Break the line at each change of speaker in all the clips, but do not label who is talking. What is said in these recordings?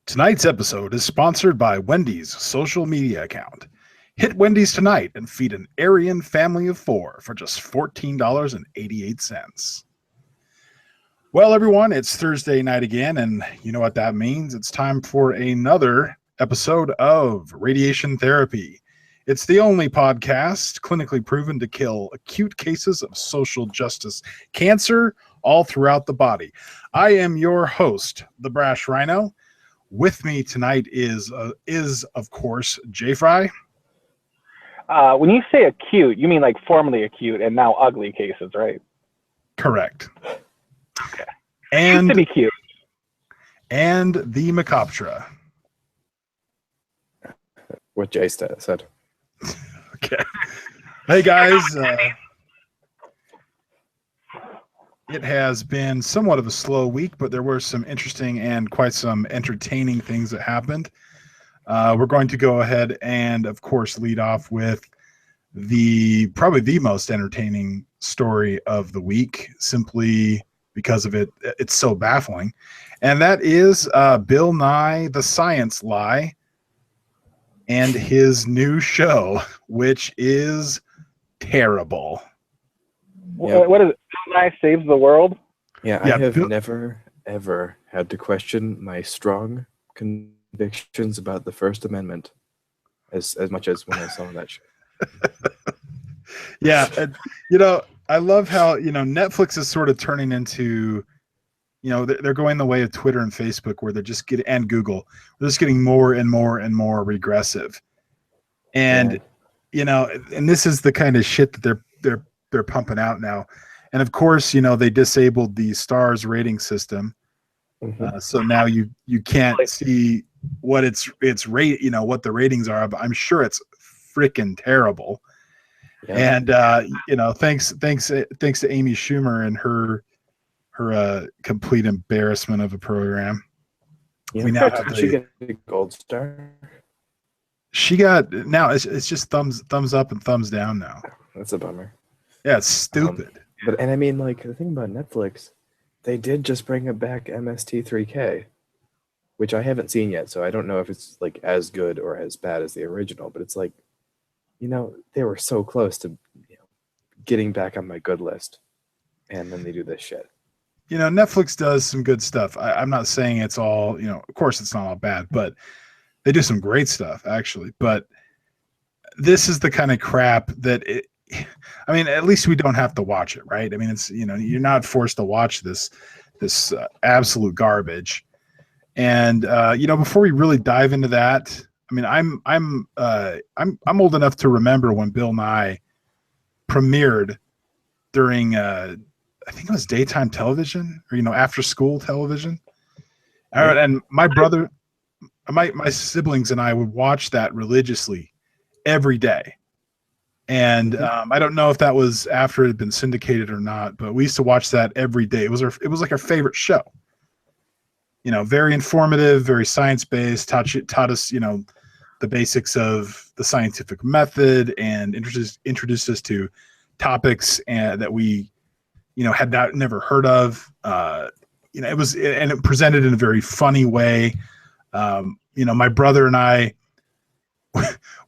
Tonight's episode is sponsored by Wendy's social media account. Hit Wendy's tonight and feed an Aryan family of four for just $14.88. Well, everyone, it's Thursday night again, and you know what that means. It's time for another episode of Radiation Therapy. It's the only podcast clinically proven to kill acute cases of social justice cancer all throughout the body. I am your host, the Brash Rhino. With me tonight is of course, Jay Fry.
When you say acute, you mean like formerly acute and now ugly cases, right?
Correct.
Okay.
And
used to be cute.
And the Macoptra.
What Jay said.
Okay. Hey guys, it has been somewhat of a slow week, but there were some interesting and quite some entertaining things that happened. We're going to go ahead and, of course, lead off with probably the most entertaining story of the week, simply because of it's so baffling. And that is Bill Nye, the Science Lie, and his new show, which is terrible.
Yep. What is it? Bill Nye Saves the World?
Yeah, I have never, ever had to question my strong convictions about the First Amendment as much as when I saw that show.
Yeah, and, I love how, Netflix is sort of turning into, they're going the way of Twitter and Facebook, where they're just and Google, they're just getting more and more and more regressive. And, and this is the kind of shit that they're pumping out now. And of course, they disabled the Stars rating system.
Mm-hmm.
So now you can't see what it's rate, what the ratings are, but I'm sure it's freaking terrible. Yeah. And thanks to Amy Schumer and her complete embarrassment of a program.
Yeah.
We now have
she get a gold star.
She got now it's just thumbs up and thumbs down now.
That's a bummer.
Yeah, it's stupid.
But I mean, like, the thing about Netflix, they did just bring it back, MST3K, which I haven't seen yet, so I don't know if it's like as good or as bad as the original. But it's like, they were so close to getting back on my good list, and then they do this shit.
Netflix does some good stuff. I'm not saying it's all, of course it's not all bad, but they do some great stuff actually. But this is the kind of crap that at least we don't have to watch it, right? I mean, it's, you're not forced to watch this absolute garbage. And before we really dive into that, I mean, I'm old enough to remember when Bill Nye premiered during I think it was daytime television or after school television. And my brother, my siblings and I would watch that religiously every day. And I don't know if that was after it had been syndicated or not, but we used to watch that every day. It was like our favorite show. Very informative, very science-based, taught us, the basics of the scientific method, and introduced us to topics that we, had never heard of. It presented in a very funny way. My brother and I,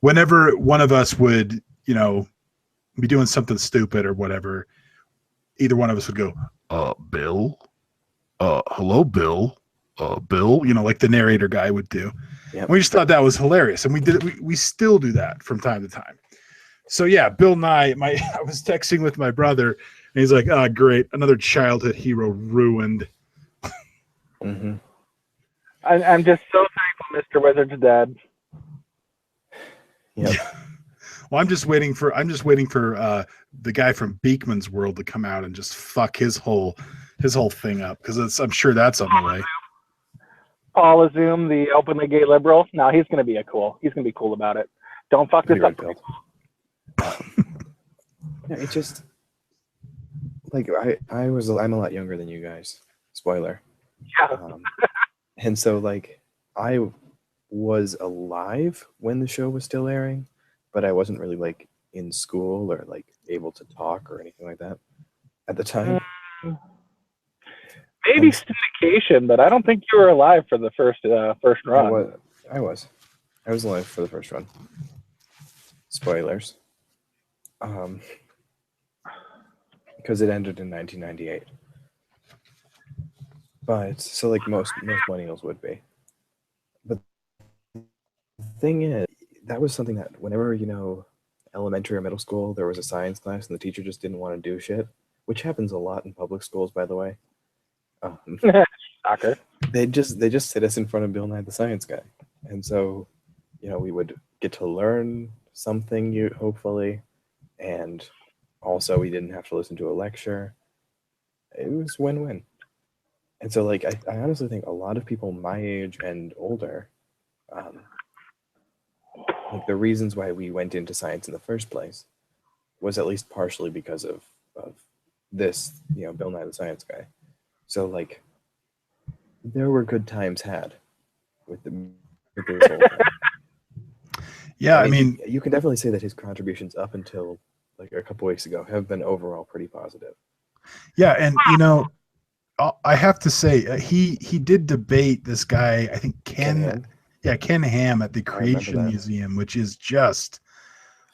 whenever one of us would, be doing something stupid or whatever, either one of us would go, Bill? Hello, Bill? Bill? like the narrator guy would do. Yep. We just thought that was hilarious. And we did it. We still do that from time to time. So yeah, Bill Nye, I was texting with my brother and he's like, great. Another childhood hero ruined.
Mm-hmm.
I'm just so thankful Mr. Wizard's dead.
Yep.
Well, I'm just waiting for the guy from Beekman's World to come out and just fuck his whole thing up, because I'm sure that's on the way.
Paul Azum, the openly gay liberal. No, he's gonna be cool about it. Don't fuck this up.
Yeah, it's just like I'm a lot younger than you guys. Spoiler.
Yeah.
And so like I was alive when the show was still airing, but I wasn't really like in school or like able to talk or anything like that at the time.
Maybe syndication, but I don't think you were alive for the first run.
I was alive for the first run. Spoilers. Because it ended in 1998. But so like most millennials would be. But the thing is, that was something that whenever, elementary or middle school, there was a science class and the teacher just didn't want to do shit, which happens a lot in public schools, by the way.
Shocker.
They just sit us in front of Bill Nye the Science Guy, and so we would get to learn something, hopefully, and also we didn't have to listen to a lecture. It was win-win. And so like I honestly think a lot of people my age and older, like the reasons why we went into science in the first place was at least partially because of this, Bill Nye the Science Guy. So like there were good times had with this whole thing.
Yeah, I mean,
you can definitely say that his contributions up until like a couple weeks ago have been overall pretty positive.
Yeah, and I have to say he did debate this guy, I think Ken Ham at the Creation Museum, which is just,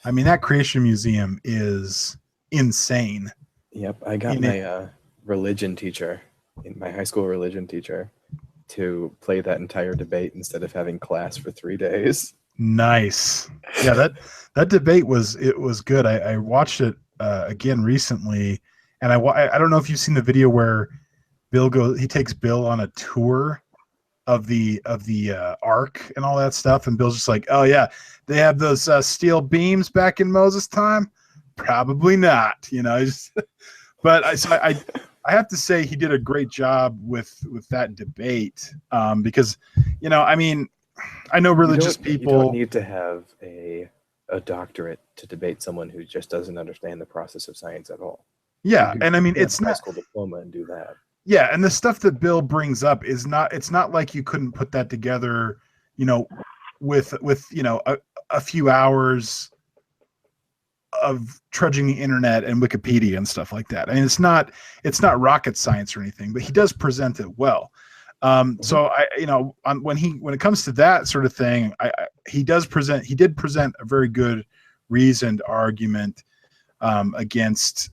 I mean, that Creation Museum is insane.
Yep, I got my religion teacher, my high school religion teacher, to play that entire debate instead of having class for 3 days. Nice.
Yeah, that debate was good. I watched it again recently, and I don't know if you've seen the video where he takes Bill on a tour of the ark and all that stuff, and Bill's just like, oh yeah, they have those steel beams back in Moses' time? Probably not, but I have to say he did a great job with that debate, because I mean, I know religious people.
You don't need to have a doctorate to debate someone who just doesn't understand the process of science at all.
Yeah, and I mean, it's
not a high
not
school diploma and do that.
Yeah, and the stuff that Bill brings up is not. It's not like you couldn't put that together, with a few hours of trudging the internet and Wikipedia and stuff like that. I mean, it's not rocket science or anything, but he does present it well. So when it comes to that sort of thing, he did present a very good reasoned argument against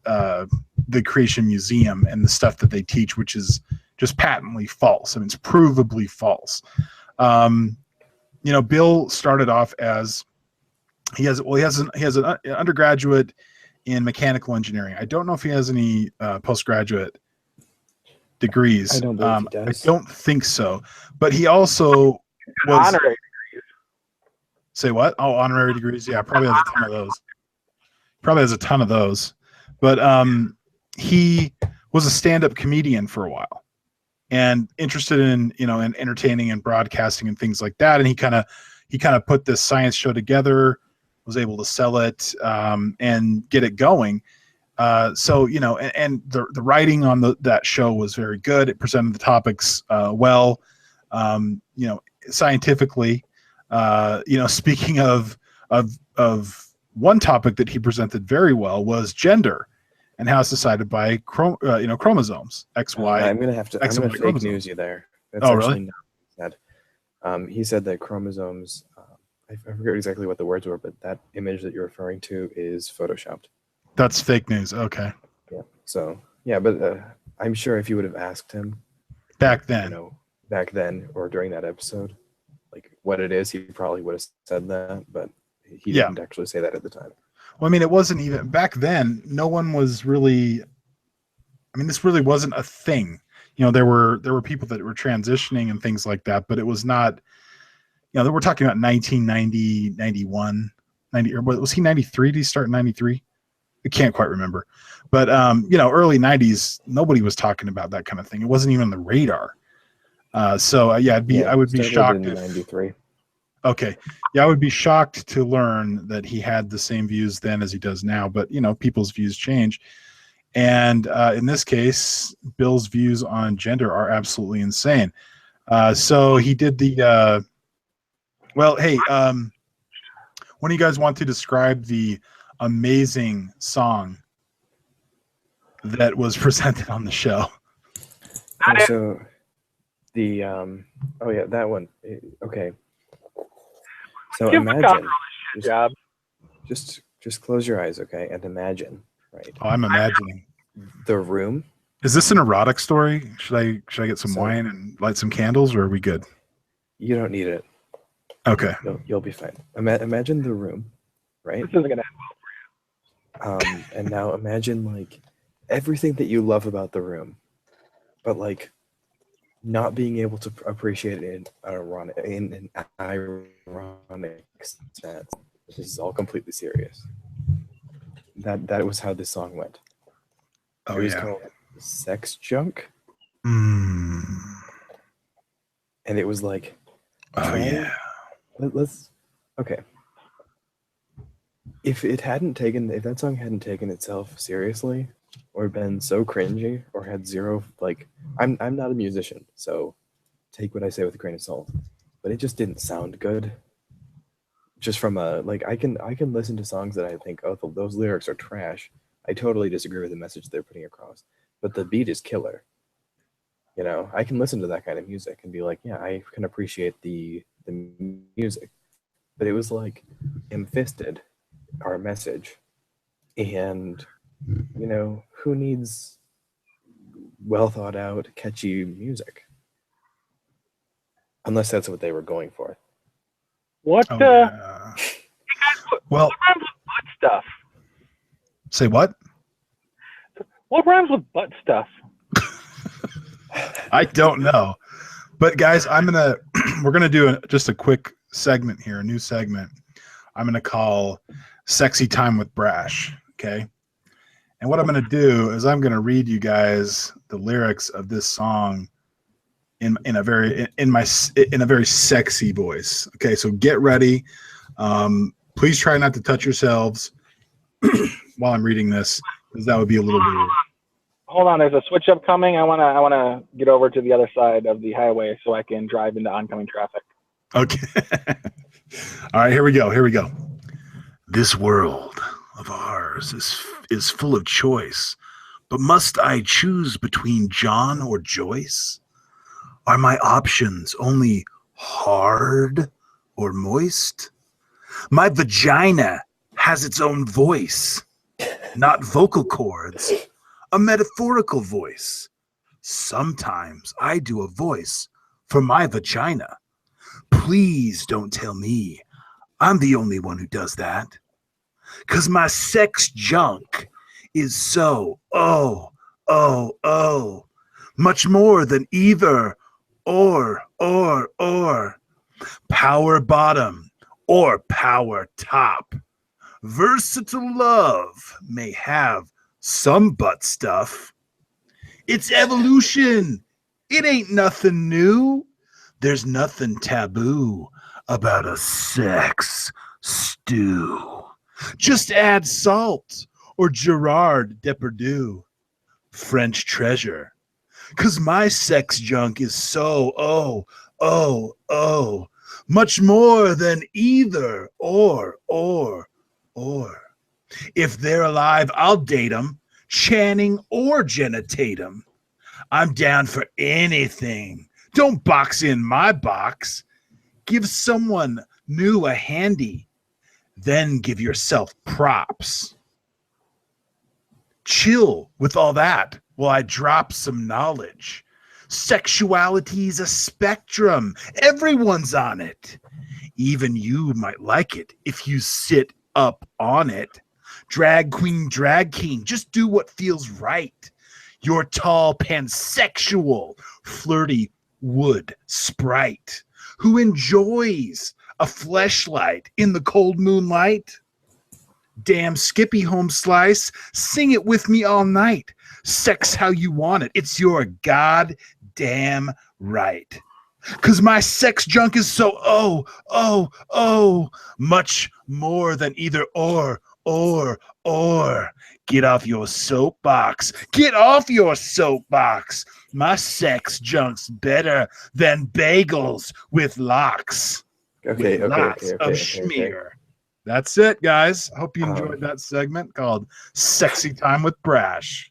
the Creation Museum and the stuff that they teach, which is just patently false. I mean, it's provably false. Bill started off as he has an undergraduate in mechanical engineering. I don't know if he has any postgraduate degrees.
I don't believe he does.
I don't think so. But he also was
honorary degrees.
Say what? Oh, honorary degrees. Yeah, probably has a ton of those. But he was a stand-up comedian for a while and interested in in entertaining and broadcasting and things like that. And he kind of put this science show together, was able to sell it and get it going. And the writing on that show was very good. It presented the topics well, scientifically. Speaking of one topic that he presented very well was gender and how it's decided by chromosomes X, Y.
I'm gonna fake news you there. That's
really?
Not what he said. He said that chromosomes. I forget exactly what the words were, but that image that you're referring to is photoshopped.
That's fake news. Okay.
Yeah. So yeah, but I'm sure if you would have asked him
back then,
or during that episode, like what it is, he probably would have said that, but he didn't actually say that at the time.
Well, I mean, it wasn't even back then. No one was really. I mean, this really wasn't a thing. There were people that were transitioning and things like that, but it was not. We're talking about 1990, 91, 90, or was he 93? Did he start in 93? I can't quite remember. But, early 90s, nobody was talking about that kind of thing. It wasn't even on the radar. I would be shocked.
In 93.
Okay. Yeah, I would be shocked to learn that he had the same views then as he does now. But, people's views change. And in this case, Bill's views on gender are absolutely insane. So he did the... Well, hey, one of you guys want to describe the amazing song that was presented on the show?
So the oh yeah, that one. Okay. So
Give the
imagine,
Good job.
just close your eyes, okay, and imagine, right?
Oh, I'm imagining.
The room.
Is this an erotic story? Should I get some
So-
wine and light some candles, or are we good?
You don't need it.
Okay.
You'll be fine. Imagine the room, right?
This isn't gonna.
And now imagine like everything that you love about the room, but like not being able to appreciate it in an ironic sense. This is all completely serious. That was how this song went.
Oh
It was
yeah.
called Sex Junk,
Mm.
and it was like,
Oh
try-
yeah.
let's okay. If that song hadn't taken itself seriously, or been so cringy, or had zero like, I'm not a musician, so take what I say with a grain of salt, but it just didn't sound good. Just from a like, I can listen to songs that I think, oh, those lyrics are trash. I totally disagree with the message they're putting across, but the beat is killer. You know, I can listen to that kind of music and be like, yeah, I can appreciate the music, but it was like ham-fisted our message, and you know, who needs well thought out catchy music unless that's what they were going for.
What
Oh, yeah. Well,
what rhymes with butt stuff?
say what?
What rhymes with butt stuff?
I don't know. But guys, we're gonna do just a quick segment here, a new segment. I'm gonna call "Sexy Time with Brash." Okay, and what I'm gonna do is I'm gonna read you guys the lyrics of this song in a very sexy voice. Okay, so get ready. Please try not to touch yourselves while I'm reading this, because that would be a little weird.
Hold on, there's a switch up coming. I wanna get over to the other side of the highway so I can drive into oncoming traffic.
Okay. All right, here we go. This world of ours is full of choice, but must I choose between John or Joyce? Are my options only hard or moist? My vagina has its own voice, not vocal cords, a metaphorical voice. Sometimes I do a voice for my vagina. Please don't tell me I'm the only one who does that. 'Cause my sex junk is so, much more than either or. Power bottom or power top. Versatile love may have some butt stuff. It's evolution. It ain't nothing new. There's nothing taboo about a sex stew. Just add salt or Gerard Depardieu. French treasure. 'Cause my sex junk is so, much more than either or. If they're alive, I'll date them, Channing or Jenna Tatum. I'm down for anything. Don't box in my box. Give someone new a handy, then give yourself props. Chill with all that while I drop some knowledge. Sexuality's a spectrum. Everyone's on it. Even you might like it if you sit up on it. Drag queen, drag king, just do what feels right. You're tall, pansexual, flirty wood sprite who enjoys a fleshlight in the cold moonlight. Damn Skippy home slice, sing it with me all night. Sex how you want it. It's your goddamn right. 'Cause my sex junk is so much more than either or. Get off your soapbox. Get off your soapbox. My sex junk's better than bagels with lox.
Okay.
With lots of schmear. That's it, guys. I hope you enjoyed that segment called Sexy Time with Brash.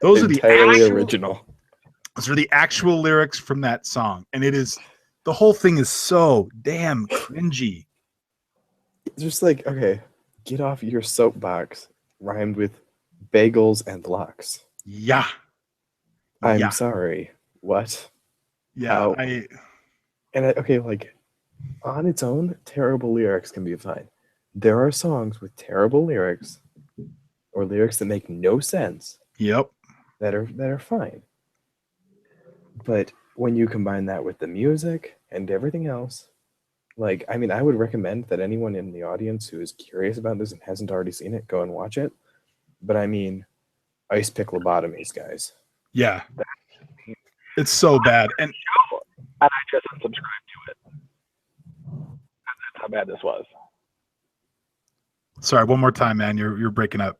Those are the
entirely
actual,
original.
Those are the actual lyrics from that song, and the whole thing is so damn cringy.
It's just like, okay, get off your soapbox, rhymed with bagels and locks.
Yeah,
I'm
yeah,
sorry. What?
yeah.
How? Okay, like on its own, terrible lyrics can be fine. There are songs with terrible lyrics or lyrics that make no sense
Yep.
that are fine. But when you combine that with the music and everything else, like, I mean, I would recommend that anyone in the audience who is curious about this and hasn't already seen it, go and watch it. But I mean, ice pick lobotomies, guys.
Yeah. It's so bad. And
I just unsubscribed to it. That's how bad this was.
sorry, one more time, man. You're breaking up.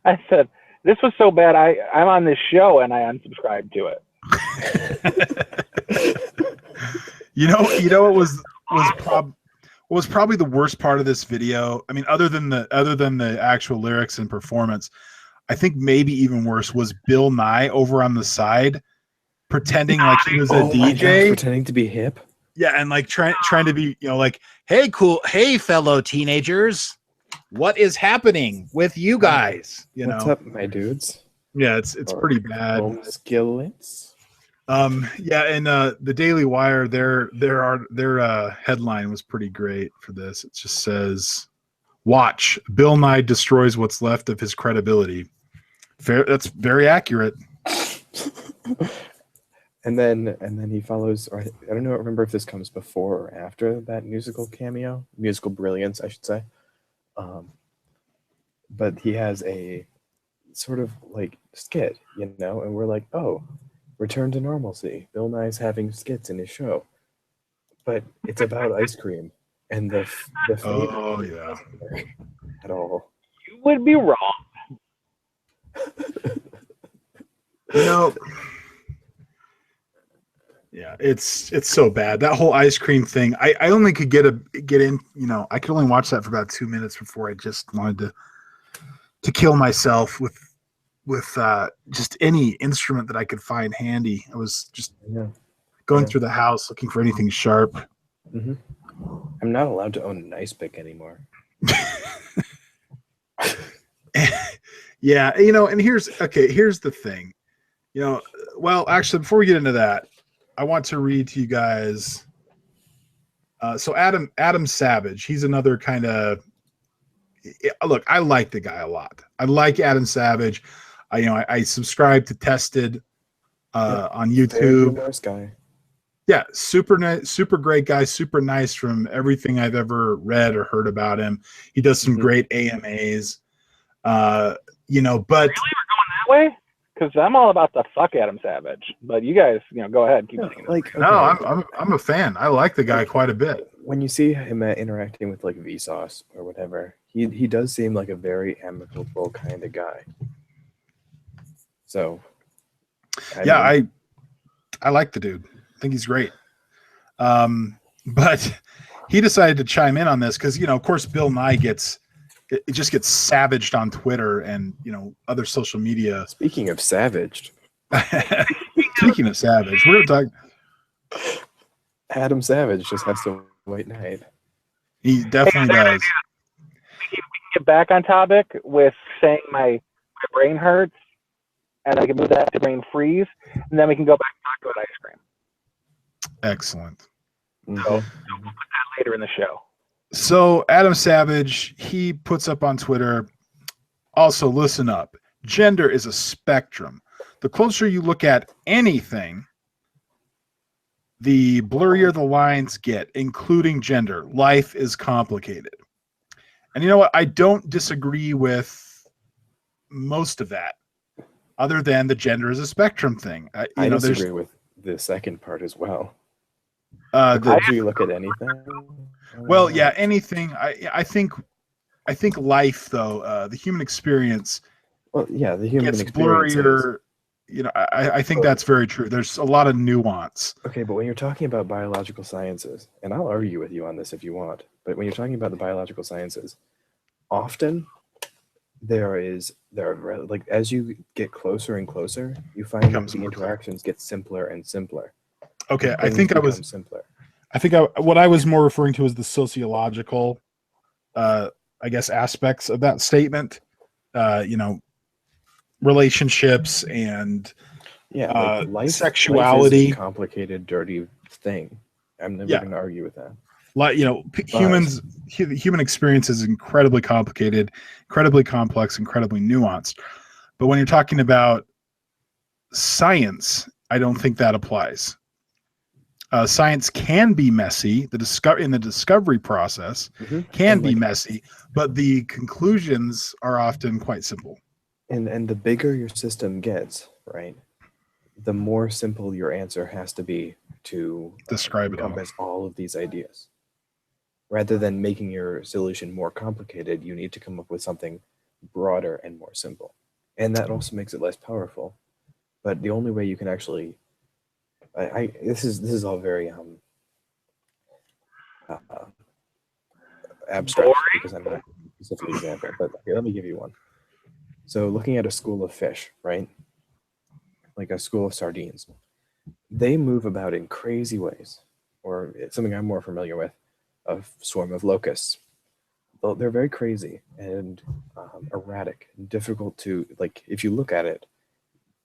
I said, this was so bad, I'm on this show and I unsubscribed to it.
You know what was probably the worst part of this video. I mean, other than the actual lyrics and performance, I think maybe even worse was Bill Nye over on the side pretending like he was a
Oh my
DJ,
gosh, pretending to be hip.
yeah, and like trying to be, like, hey, fellow teenagers, what is happening with you guys?
What's up, my dudes?
Yeah, it's
Or
pretty bad.
home skillets.
Yeah, and the Daily Wire, their headline was pretty great for this. It just says, "Watch, Bill Nye destroys what's left of his credibility." That's very accurate.
And then he follows, or I don't know, remember if this comes before or after that musical brilliance, I should say. But he has a sort of like skit, and we're like, oh, return to normalcy. Bill Nye's having skits in his show, but it's about ice cream and the fate
Oh yeah.
at all.
You would be wrong.
Yeah, it's so bad. That whole ice cream thing. I only could get in. I could only watch that for about 2 minutes before I just wanted to kill myself with just any instrument that I could find handy. I was just going through the house looking for anything sharp.
Mm-hmm. I'm not allowed to own an ice pick anymore.
Yeah, and here's the thing. Well, actually, before we get into that, I want to read to you guys. So Adam Savage, he's another kind of. Look, I like the guy a lot. I like Adam Savage. I subscribe to Tested on YouTube.
Very humorous guy.
Yeah, super nice, super great guy, super nice from everything I've ever read or heard about him. He does some great AMAs. But
Really, we're going that way? Because I'm all about the fuck Adam Savage. But you guys, go ahead, keep thinking.
Like,
no, I'm a fan. I like the guy quite a bit.
When you see him interacting with like Vsauce or whatever, he does seem like a very amicable kind of guy. So, I like the dude. I think he's great. But he decided to chime in on this because, of course, Bill Nye just gets savaged on Twitter and, other social media. Speaking of savaged.
Speaking of savage, we're going to talk.
Adam Savage just has to white knight.
He definitely does.
We can get back on topic with saying my brain hurts, and I can move that to brain freeze, and then we can go back and talk about ice cream.
Excellent.
Mm-hmm.
So we'll put that later in the show.
So Adam Savage, he puts up on Twitter, also listen up. Gender is a spectrum. The closer you look at anything, the blurrier the lines get, including gender. Life is complicated. And you know what? I don't disagree with most of that, other than the gender is a spectrum thing.
I disagree with the second part as well.
Do
you look at anything?
Well, yeah, anything. I think life, though, the human experience.
Well, yeah, the human
gets
experience
blurrier. I think that's very true. There's a lot of nuance.
Okay, but when you're talking about biological sciences, and I'll argue with you on this if you want, but when you're talking about the biological sciences, often like as you get closer and closer, you find that
Becomes
the
more clear.
interactions get simpler and simpler.
Okay,
Things become simpler.
what I was more referring to is the sociological, I guess, aspects of that statement. You know, relationships and
Yeah, like life is a
sexuality.
complicated, dirty thing. I'm never
Yeah.
going to argue with that.
Like, you know, human experience is incredibly complicated, incredibly complex, incredibly nuanced. But when you're talking about science, I don't think that applies. Science can be messy. In the discovery process can
And,
be
like,
messy, but the conclusions are often quite simple.
and the bigger your system gets, right, the more simple your answer has to be to
Describe it all.
encompass all of these ideas. Rather than making your solution more complicated, you need to come up with something broader and more simple. And that also makes it less powerful. But the only way you can actually, this is all very uh, abstract because I'm not a specific example. But here, let me give you one. So looking at a school of fish, right? Like a school of sardines, they move about in crazy ways. Or it's something I'm more familiar with, a swarm of locusts. Well, they're very crazy and erratic, and difficult to like. If you look at it,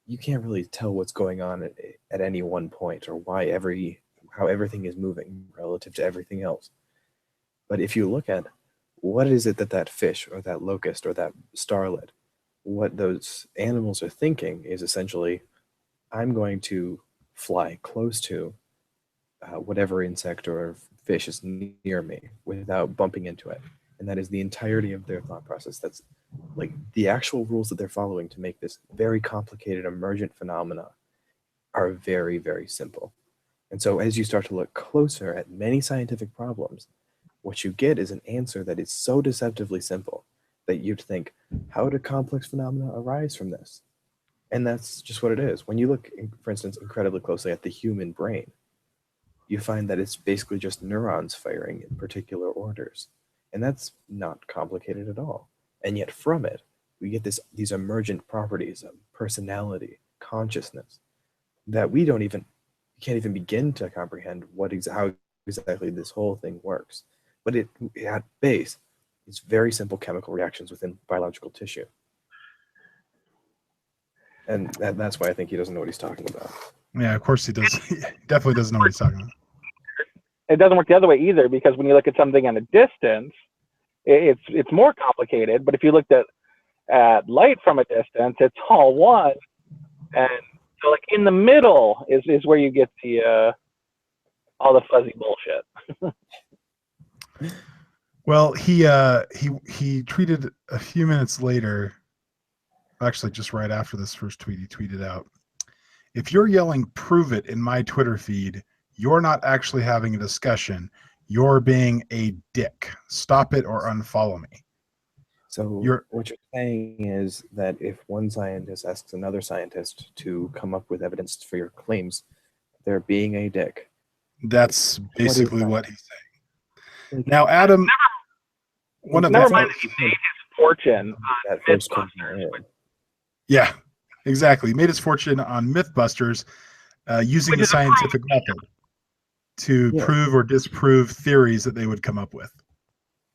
you can't really tell what's going on at any one point or how everything is moving relative to everything else. But if you look at what is it that fish or that locust or that starlet, what those animals are thinking is essentially, I'm going to fly close to whatever insect or fish is near me without bumping into it. And that is the entirety of their thought process. That's like the actual rules that they're following to make this very complicated emergent phenomena are very, very simple. And so as you start to look closer at many scientific problems, what you get is an answer that is so deceptively simple that you'd think, how do complex phenomena arise from this? And that's just what it is. When you look, for instance, incredibly closely at the human brain, you find that it's basically just neurons firing in particular orders. And that's not complicated at all. And yet from it, we get these emergent properties of personality, consciousness, that we can't even begin to comprehend how exactly this whole thing works. But at base, it's very simple chemical reactions within biological tissue. And that's why I think he doesn't know what he's talking about.
Yeah, of course he does. He definitely doesn't know what he's talking about.
It doesn't work the other way either, because when you look at something at a distance, it's more complicated. But if you looked at light from a distance, it's all one. And so, like, in the middle is where you get the all the fuzzy bullshit.
Well, he tweeted a few minutes later, actually just right after this first tweet, he tweeted out, "If you're yelling 'prove it' in my Twitter feed, you're not actually having a discussion. You're being a dick. Stop it or unfollow me."
So what you're saying is that if one scientist asks another scientist to come up with evidence for your claims, they're being a dick.
That's basically what he's saying.
Like,
now, Adam,
never mind that he made his fortune on Mythbusters.
Yeah, exactly. He made his fortune on Mythbusters using the scientific method to prove or disprove theories that they would come up with.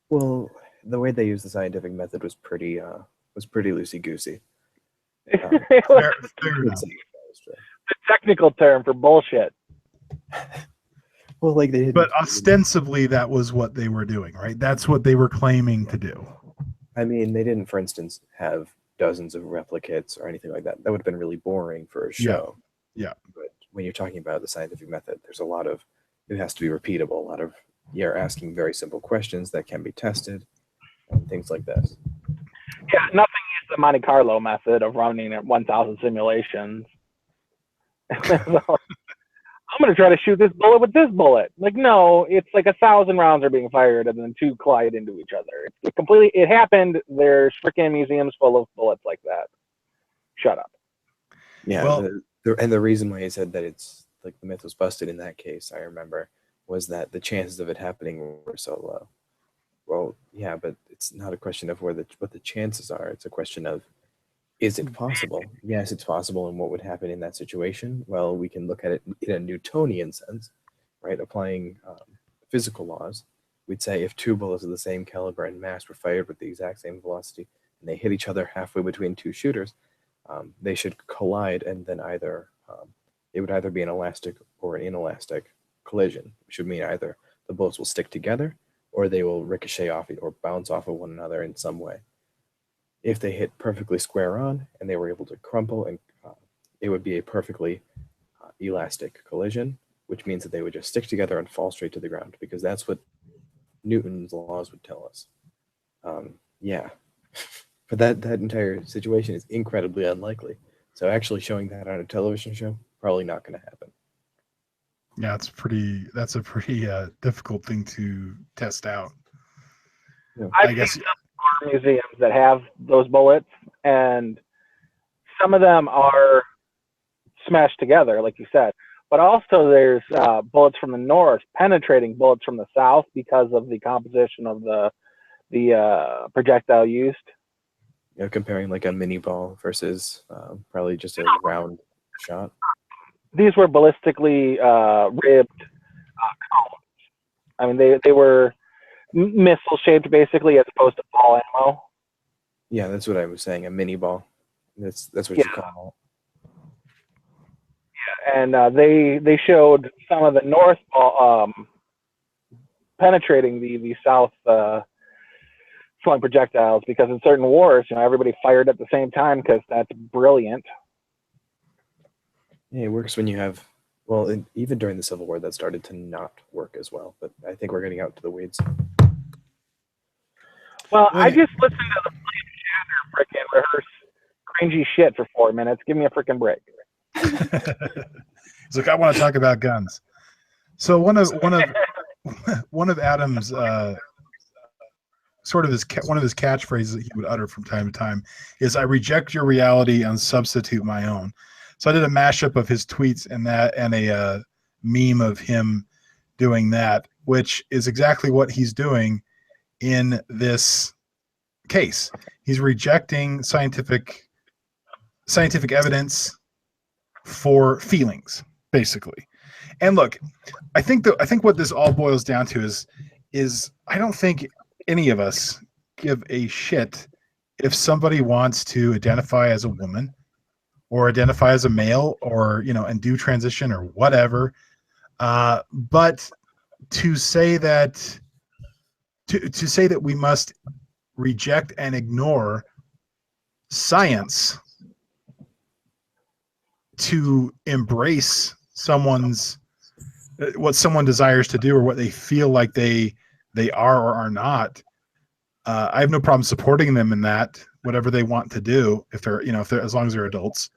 Well, the way they used the scientific method was pretty loosey goosey.
Fair enough.
The technical term for bullshit.
Well, like they didn't.
But ostensibly, that was what they were doing, right? That's what they were claiming to do.
I mean, they didn't, for instance, have dozens of replicates or anything like that. That would have been really boring for a show.
Yeah.
But when you're talking about the scientific method, there's a lot of, it has to be repeatable. You're asking very simple questions that can be tested and things like this.
Yeah, nothing is the Monte Carlo method of running 1,000 simulations. I'm going to try to shoot this bullet with this bullet. Like, no, it's like 1,000 rounds are being fired and then two collide into each other. It happened. There's freaking museums full of bullets like that. Shut up.
Yeah. Well, and the reason why he said that it's like the myth was busted in that case, I remember, was that the chances of it happening were so low. Well, yeah, but it's not a question of what the chances are. It's a question of, is it possible? Yes, it's possible. And what would happen in that situation? Well, we can look at it in a Newtonian sense, right? Applying physical laws. We'd say if two bullets of the same caliber and mass were fired with the exact same velocity and they hit each other halfway between two shooters, they should collide, and then it would either be an elastic or an inelastic collision, which would mean either the bullets will stick together or they will ricochet off or bounce off of one another in some way. If they hit perfectly square on and they were able to crumple, and it would be a perfectly elastic collision, which means that they would just stick together and fall straight to the ground, because that's what Newton's laws would tell us. Yeah, but that entire situation is incredibly unlikely. So actually showing that on a television show, probably not going to happen.
Yeah, that's a pretty difficult thing to test out.
Yeah.
I guess
seen some museums that have those bullets, and some of them are smashed together, like you said. But also there's bullets from the north penetrating bullets from the south because of the composition of the projectile used.
You know, comparing like a mini ball versus probably just a round shot.
These were ballistically ribbed cones. I mean, they were missile shaped basically, as opposed to ball ammo.
Yeah, that's what I was saying. A mini ball. That's what you call
it. And they showed some of the north ball penetrating the south flung projectiles, because in certain wars, everybody fired at the same time, because that's brilliant.
Yeah, it works when you have, well, and even during the Civil War, that started to not work as well. But I think we're getting out to the weeds.
Well, I just listened to the William Shatner frickin' rehearse cringy shit for 4 minutes. Give me a frickin' break.
He's like, I want to talk about guns. So one of Adam's one of his catchphrases that he would utter from time to time is, "I reject your reality and substitute my own." So I did a mashup of his tweets and a meme of him doing that, which is exactly what he's doing in this case. He's rejecting scientific evidence for feelings, basically. And look, I think what this all boils down to is I don't think any of us give a shit if somebody wants to identify as a woman or identify as a male, or and do transition or whatever. But to say that we must reject and ignore science to embrace what someone desires to do, or what they feel like they are or are not, I have no problem supporting them in that, whatever they want to do, if they're as long as they're adults.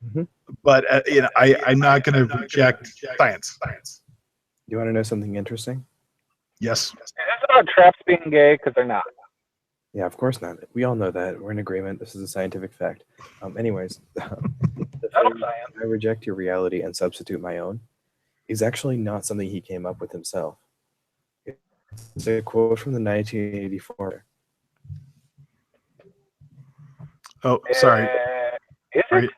Mm-hmm.
But I'm not going to reject science.
You want to know something interesting?
Yes.
Is this about traps being gay? Because they're not.
Yeah, of course not. We all know that. We're in agreement. This is a scientific fact. Anyways, I reject your reality and substitute my own is actually not something he came up with himself. It's a quote from the 1984.
Oh, sorry.
Is it?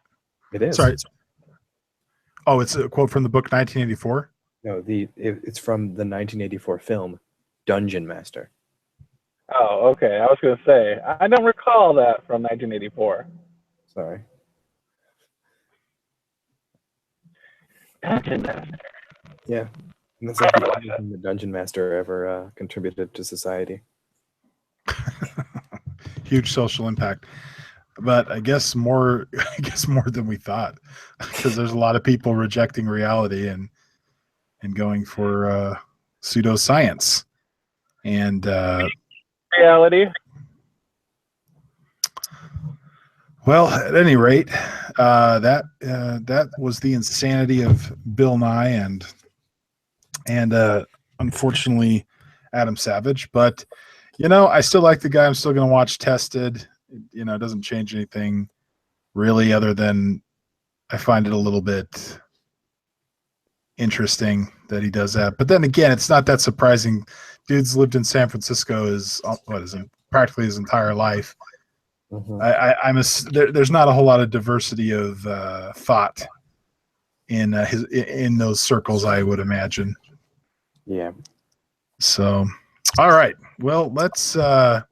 It is.
Sorry. Oh, it's a quote from the book 1984?
No, it's from the 1984 film Dungeon Master.
Oh, okay. I was going to say, I don't recall that from 1984.
Sorry.
Dungeon Master.
Yeah. And that's like the only thing the Dungeon Master ever contributed to society.
Huge social impact. But I guess more than we thought, because there's a lot of people rejecting reality and going for pseudoscience and
reality.
Well, at any rate, that was the insanity of Bill Nye and unfortunately Adam Savage. But I still like the guy. I'm still going to watch Tested. It doesn't change anything really, other than I find it a little bit interesting that he does that. But then again, it's not that surprising dude's lived in San Francisco practically his entire life.
Mhm.
There's not a whole lot of diversity of thought in those circles, I would imagine.
Yeah.
So, all right. Well, let's talk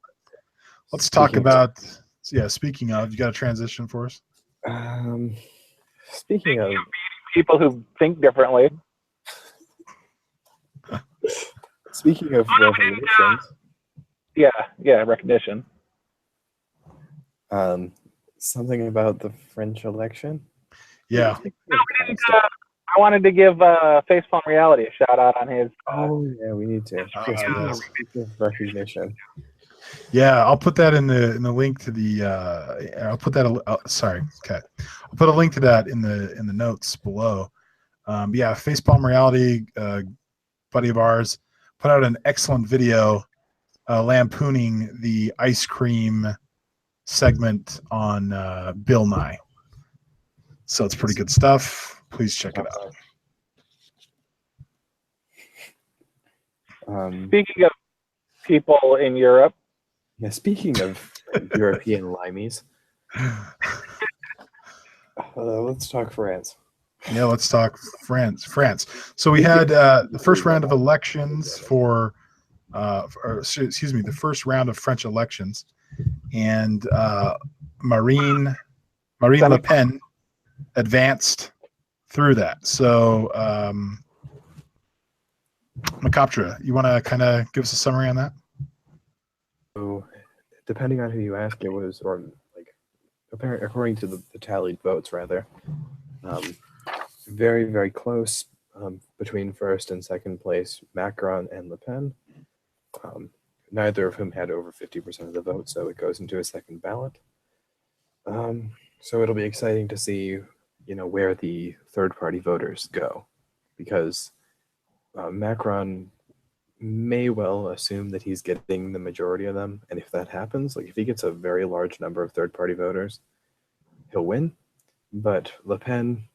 Speaking
about. Yeah. Speaking of, you got a transition for us?
Speaking of
People who think differently.
revolutions,
Yeah, recognition.
something about the French election.
Yeah.
I wanted to give Facepalm Reality a shout out on his.
Oh yeah, we need to.
Yes.
Speaking of recognition.
Yeah, I'll put that in the link to the. I'll put that. Sorry. Okay, I'll put a link to that in the notes below. Yeah, Facepalm Reality, buddy of ours, put out an excellent video lampooning the ice cream segment on Bill Nye. So it's pretty good stuff. Please check it out.
Speaking of people in Europe,
Yeah, speaking of European limeys, let's talk France.
Yeah, let's talk France. So we had the first round of elections the first round of French elections, and Marine Le Pen advanced through that. So, Macoptra, you want to kind of give us a summary on that?
So, depending on who you ask, it was, or like, according to the tallied votes, rather, very, very close between first and second place, Macron and Le Pen. Neither of whom had over 50% of the vote, so it goes into a second ballot. So it'll be exciting to see, where the third-party voters go, because Macron may well assume that he's getting the majority of them, and if that happens, like if he gets a very large number of third-party voters, he'll win. But Le Pen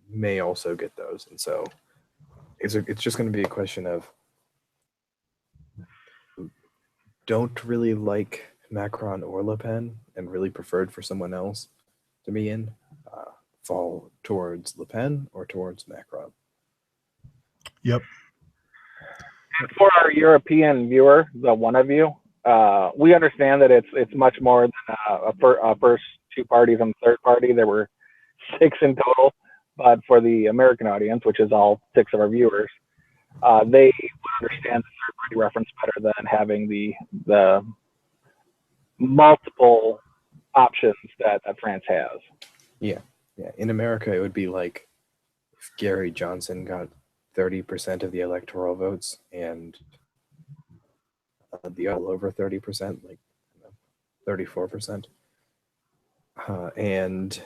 may also get those, and so it's just going to be a question of don't really like Macron or Le Pen and really preferred for someone else to be in, fall towards Le Pen or towards Macron.
Yep.
And for our European viewer, the one of you, we understand that it's much more than a first two parties and third party. There were 6 in total, but for the American audience, which is all 6 of our viewers, they would understand the third party reference better than having the multiple options that France has.
Yeah. In America, it would be like if Gary Johnson got 30% of the electoral votes and the all over 30%, like 34%. And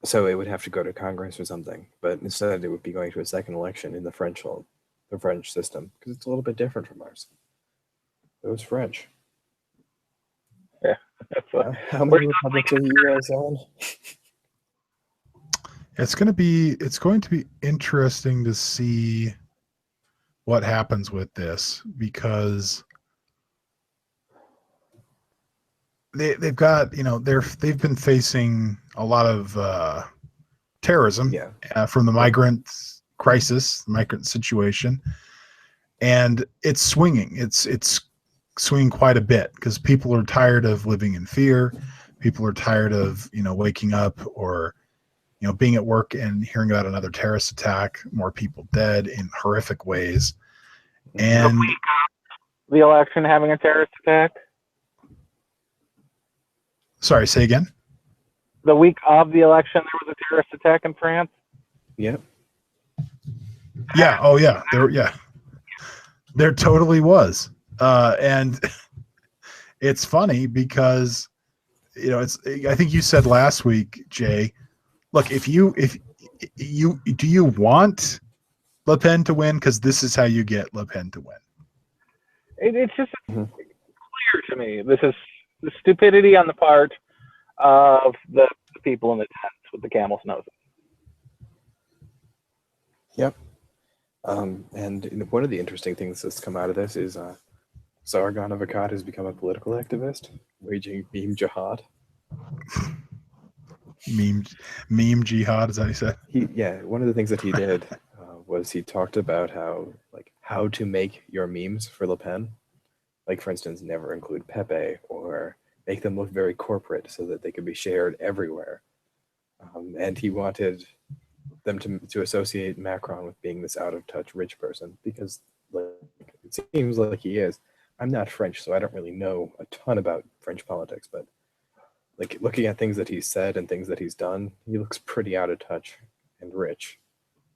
so it would have to go to Congress or something. But instead, it would be going to a second election in the French system, because it's a little bit different from ours. It was French.
Yeah.
How many republics are you guys on?
It's going to be interesting to see what happens with this, because they've got, they've been facing a lot of terrorism from the migrant crisis, the migrant situation, and it's swinging. It's swinging quite a bit because people are tired of living in fear. People are tired of waking up or being at work and hearing about another terrorist attack, more people dead in horrific ways. And
the election having a terrorist attack.
Sorry, say again.
The week of the election, there was a terrorist attack in France.
Yep.
Yeah. Oh, yeah. There totally was. And it's funny because, I think you said last week, Jay, look, do you want Le Pen to win? Because this is how you get Le Pen to win.
It's just clear to me. This is the stupidity on the part of the people in the tents with the camel's noses.
Yep. And one of the interesting things that's come out of this is Sargon of Akkad has become a political activist, waging meme jihad.
Meme jihad, is that what you said?
One of the things that he did was he talked about how to make your memes for Le Pen. Like, for instance, never include Pepe, or make them look very corporate so that they could be shared everywhere. And he wanted them to associate Macron with being this out-of-touch rich person, because it seems like he is. I'm not French, so I don't really know a ton about French politics, but like, looking at things that he's said and things that he's done, he looks pretty out of touch and rich.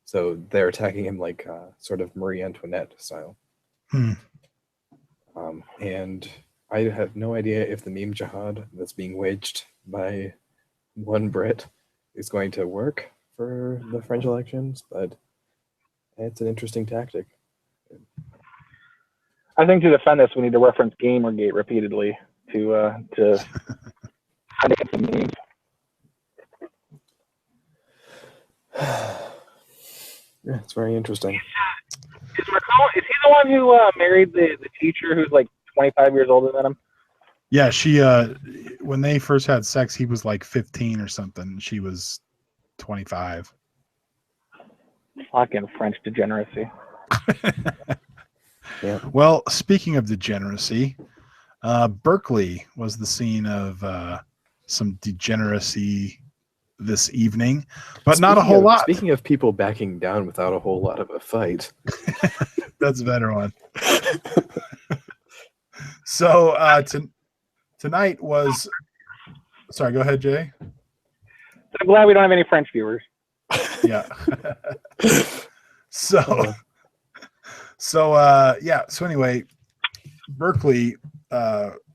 So they're attacking him like sort of Marie Antoinette style. And I have no idea if the meme jihad that's being waged by one Brit is going to work for the French elections, but it's an interesting tactic.
I think to defend this, we need to reference Gamergate repeatedly to make some memes.
Yeah, it's very interesting.
Is he the one who married the teacher who's like 25 years older than him?
Yeah, she when they first had sex, he was like 15 or something. She was 25.
Fucking French degeneracy.
Yeah.
Well, speaking of degeneracy, Berkeley was the scene of some degeneracy this evening, but not a whole lot.
Speaking of people backing down without a whole lot of a fight.
That's a better one. So tonight was... Sorry, go ahead, Jay.
I'm glad we don't have any French viewers.
Yeah. So anyway, Berkeley,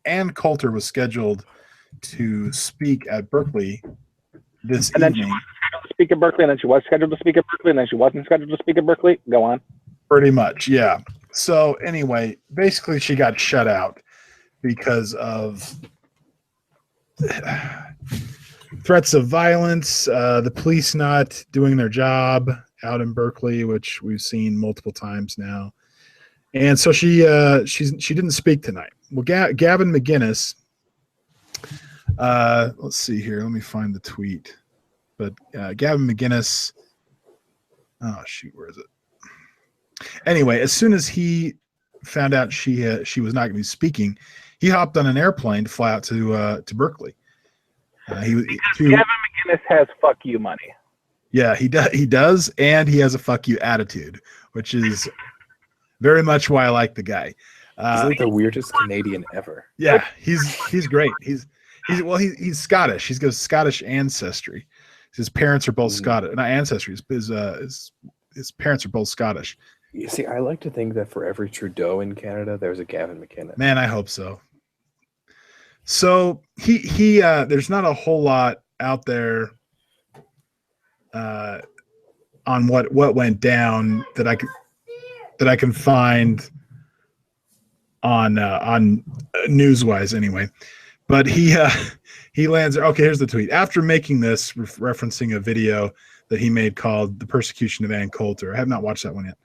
Ann Coulter was scheduled to speak at Berkeley this
And then
evening.
she was scheduled to speak at Berkeley, and then she was scheduled to speak at Berkeley, and then she wasn't scheduled to speak at Berkeley. Go on.
Pretty much, yeah. So anyway, basically she got shut out because of threats of violence, the police not doing their job out in Berkeley, which we've seen multiple times now. And so she didn't speak tonight. Well, Gavin McInnes, let's see here. Let me find the tweet. But Gavin McInnes, oh shoot, where is it? Anyway, as soon as he found out she was not going to be speaking, he hopped on an airplane to fly out to Berkeley.
Gavin McInnes has fuck you money.
Yeah, he does, and he has a fuck you attitude, which is very much why I like the guy.
He's like the weirdest Canadian ever.
Yeah, he's great. He's Scottish. He's got Scottish ancestry. His parents are both Scottish. Not ancestry. His parents are both Scottish.
You see, I like to think that for every Trudeau in Canada, there's a Gavin McInnes.
Man, I hope so. So he there's not a whole lot out there on what went down that I can find on Newswise anyway. But he lands there. Okay, here's the tweet. After making this, referencing a video that he made called "The Persecution of Ann Coulter." I have not watched that one yet.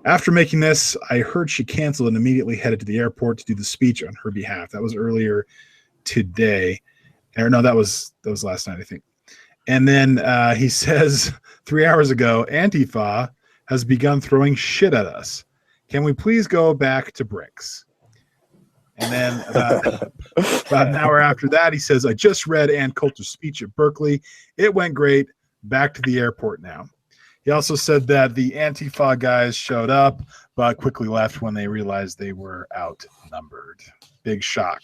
After making this, I heard she canceled and immediately headed to the airport to do the speech on her behalf. That was earlier today. Or no, that was last night, I think. And then he says, 3 hours ago, Antifa has begun throwing shit at us. Can we please go back to bricks? And then about an hour after that, he says, I just read Ann Coulter's speech at Berkeley. It went great. Back to the airport now. He also said that the Antifa guys showed up, but quickly left when they realized they were outnumbered. Big shock.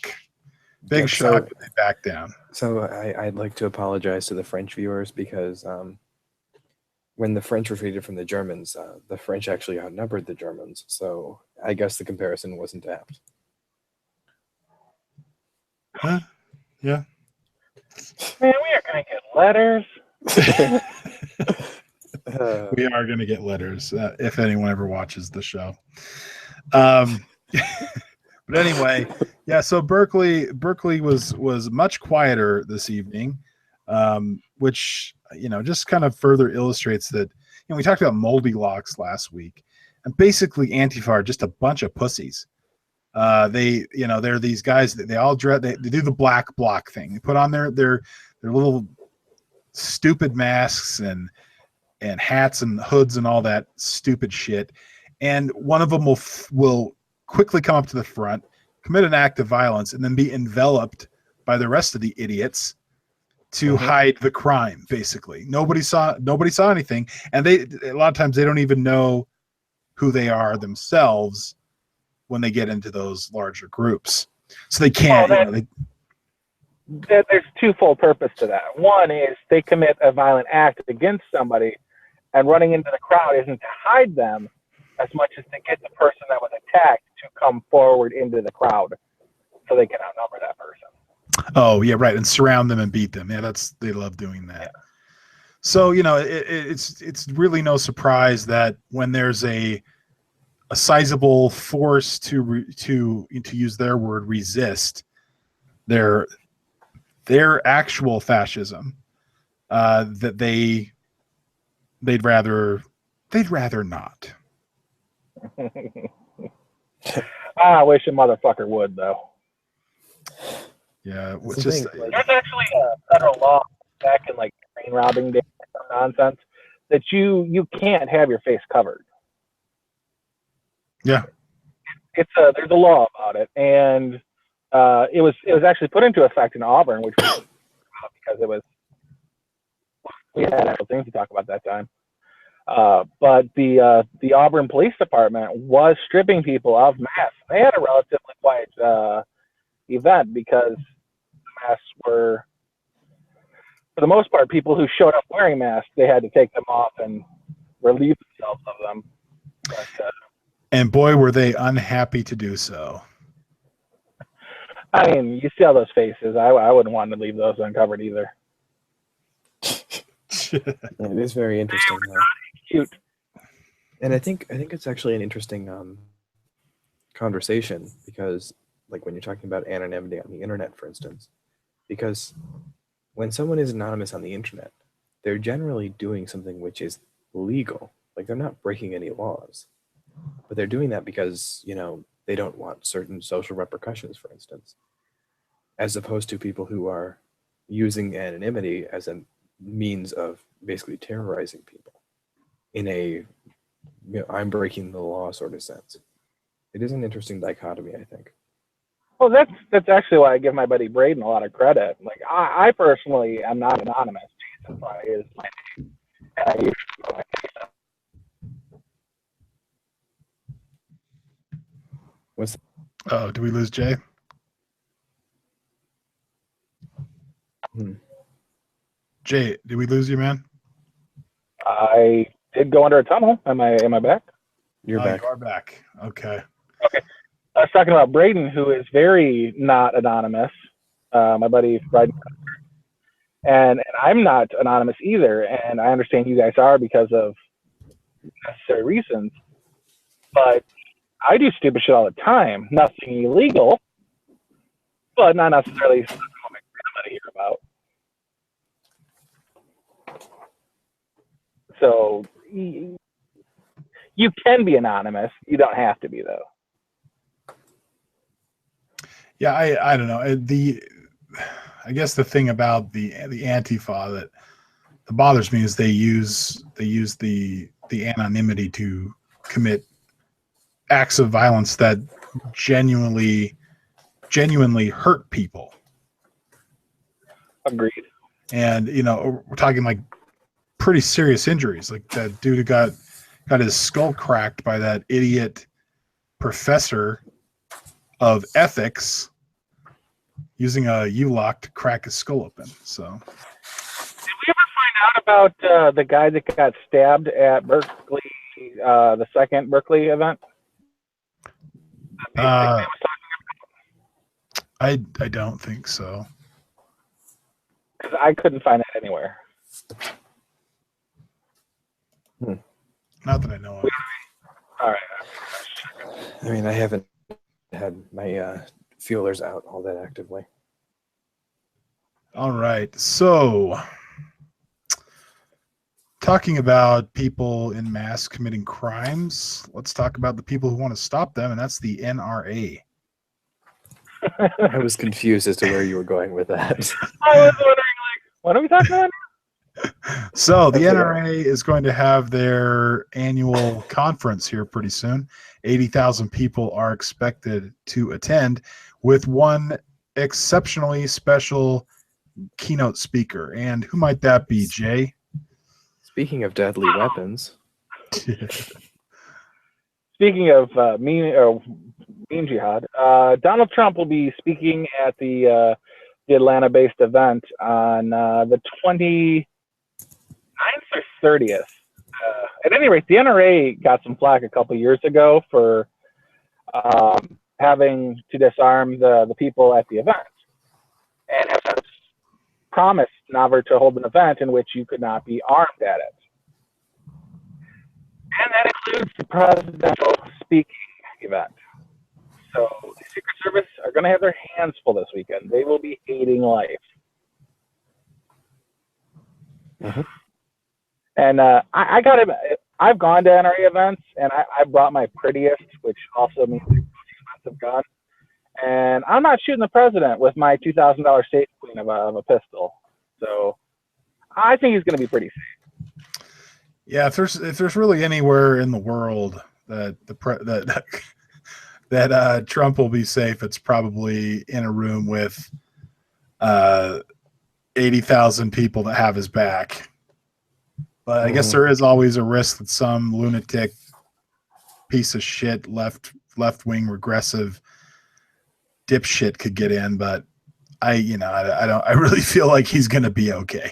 Big shock when they backed down.
So I'd like to apologize to the French viewers because when the French retreated from the Germans, the French actually outnumbered the Germans. So I guess the comparison wasn't apt.
Huh? Yeah.
Man, we are going to get letters.
We are going to get letters if anyone ever watches the show. But anyway, yeah. So Berkeley was much quieter this evening, which just kind of further illustrates that we talked about Moldy Locks last week, and basically Antifa are just a bunch of pussies. They're these guys that they all dress. They do the black bloc thing. They put on their little stupid masks and hats and hoods and all that stupid shit. And one of them will quickly come up to the front, commit an act of violence, and then be enveloped by the rest of the idiots to hide the crime. Basically, nobody saw anything, and a lot of times they don't even know who they are themselves when they get into those larger groups. So they can't.
There's twofold purpose to that. One is they commit a violent act against somebody, and running into the crowd isn't to hide them as much as to get the person that was attacked to come forward into the crowd so they can outnumber that person.
Oh yeah, right, and surround them and beat them. Yeah, they love doing that. Yeah. So it's really no surprise that when there's a sizable force to use their word, resist their actual fascism, that they'd rather not.
I wish a motherfucker would, though.
Yeah, it's just
there's actually a federal law back in like train robbing days or nonsense that you can't have your face covered.
Yeah,
there's a law about it, and it was actually put into effect in Auburn, which was because we had actual things to talk about that time. But the Auburn Police Department was stripping people of masks. They had a relatively quiet event because the masks were, for the most part, people who showed up wearing masks, they had to take them off and relieve themselves of them. But,
and boy, were they unhappy to do so.
I mean, you see all those faces. I wouldn't want to leave those uncovered either.
It is very interesting.
Cute.
And I think it's actually an interesting conversation, because like when you're talking about anonymity on the internet, for instance, because when someone is anonymous on the internet, they're generally doing something which is legal. Like they're not breaking any laws, but they're doing that because, they don't want certain social repercussions, for instance, as opposed to people who are using anonymity as a means of basically terrorizing people in a I'm breaking the law sort of sense. It is an interesting dichotomy, I think.
Well, that's actually why I give my buddy Braden a lot of credit. Like I personally am not anonymous. Jason Fry is my name, and I usually go my face.
Oh, do we lose Jay? Jay, did we lose you, man?
I did go under a tunnel. Am I back?
You're back.
You are back. Okay.
Okay. I was talking about Braden, who is very not anonymous. My buddy Braden, and I'm not anonymous either. And I understand you guys are because of necessary reasons. But I do stupid shit all the time. Nothing illegal, but not necessarily something I'll make to hear about. So you can be anonymous. You don't have to be, though.
Yeah, I don't know. I guess the thing about the Antifa that bothers me is they use the anonymity to commit acts of violence that genuinely hurt people.
Agreed.
And we're talking like pretty serious injuries. Like that dude who got his skull cracked by that idiot professor of ethics using a U-lock to crack his skull open. So,
did we ever find out about the guy that got stabbed at Berkeley, the second Berkeley event?
I don't think so.
Because I couldn't find it anywhere.
Not that I know of.
All right.
I mean, I haven't had my feelers out all that actively.
All right. So, talking about people in mass committing crimes, let's talk about the people who want to stop them, and that's the NRA.
I was confused as to where you were going with that.
I was wondering, like, what are we talking about?
So the
Okay.
NRA is going to have their annual conference here pretty soon. 80,000 people are expected to attend, with one exceptionally special keynote speaker. And who might that be, Jay?
Speaking of deadly weapons,
Speaking of mean jihad, Donald Trump will be speaking at the Atlanta-based event on the 29th or 30th. At any rate, the NRA got some flack a couple years ago for having to disarm the people at the event, and has promised never to hold an event in which you could not be armed at it. And that includes the presidential speaking event. So the Secret Service are going to have their hands full this weekend. They will be hating life.
Mhm.
And I got it. I've gone to NRA events, and I brought my prettiest, which also means the most expensive gun. And I'm not shooting the president with my $2,000 State Queen of a pistol. So I think he's going to be pretty safe.
Yeah, if there's really anywhere in the world that that Trump will be safe, it's probably in a room with 80,000 people that have his back. But I guess there is always a risk that some lunatic piece of shit, left wing regressive dipshit could get in. But I really feel like he's going to be okay.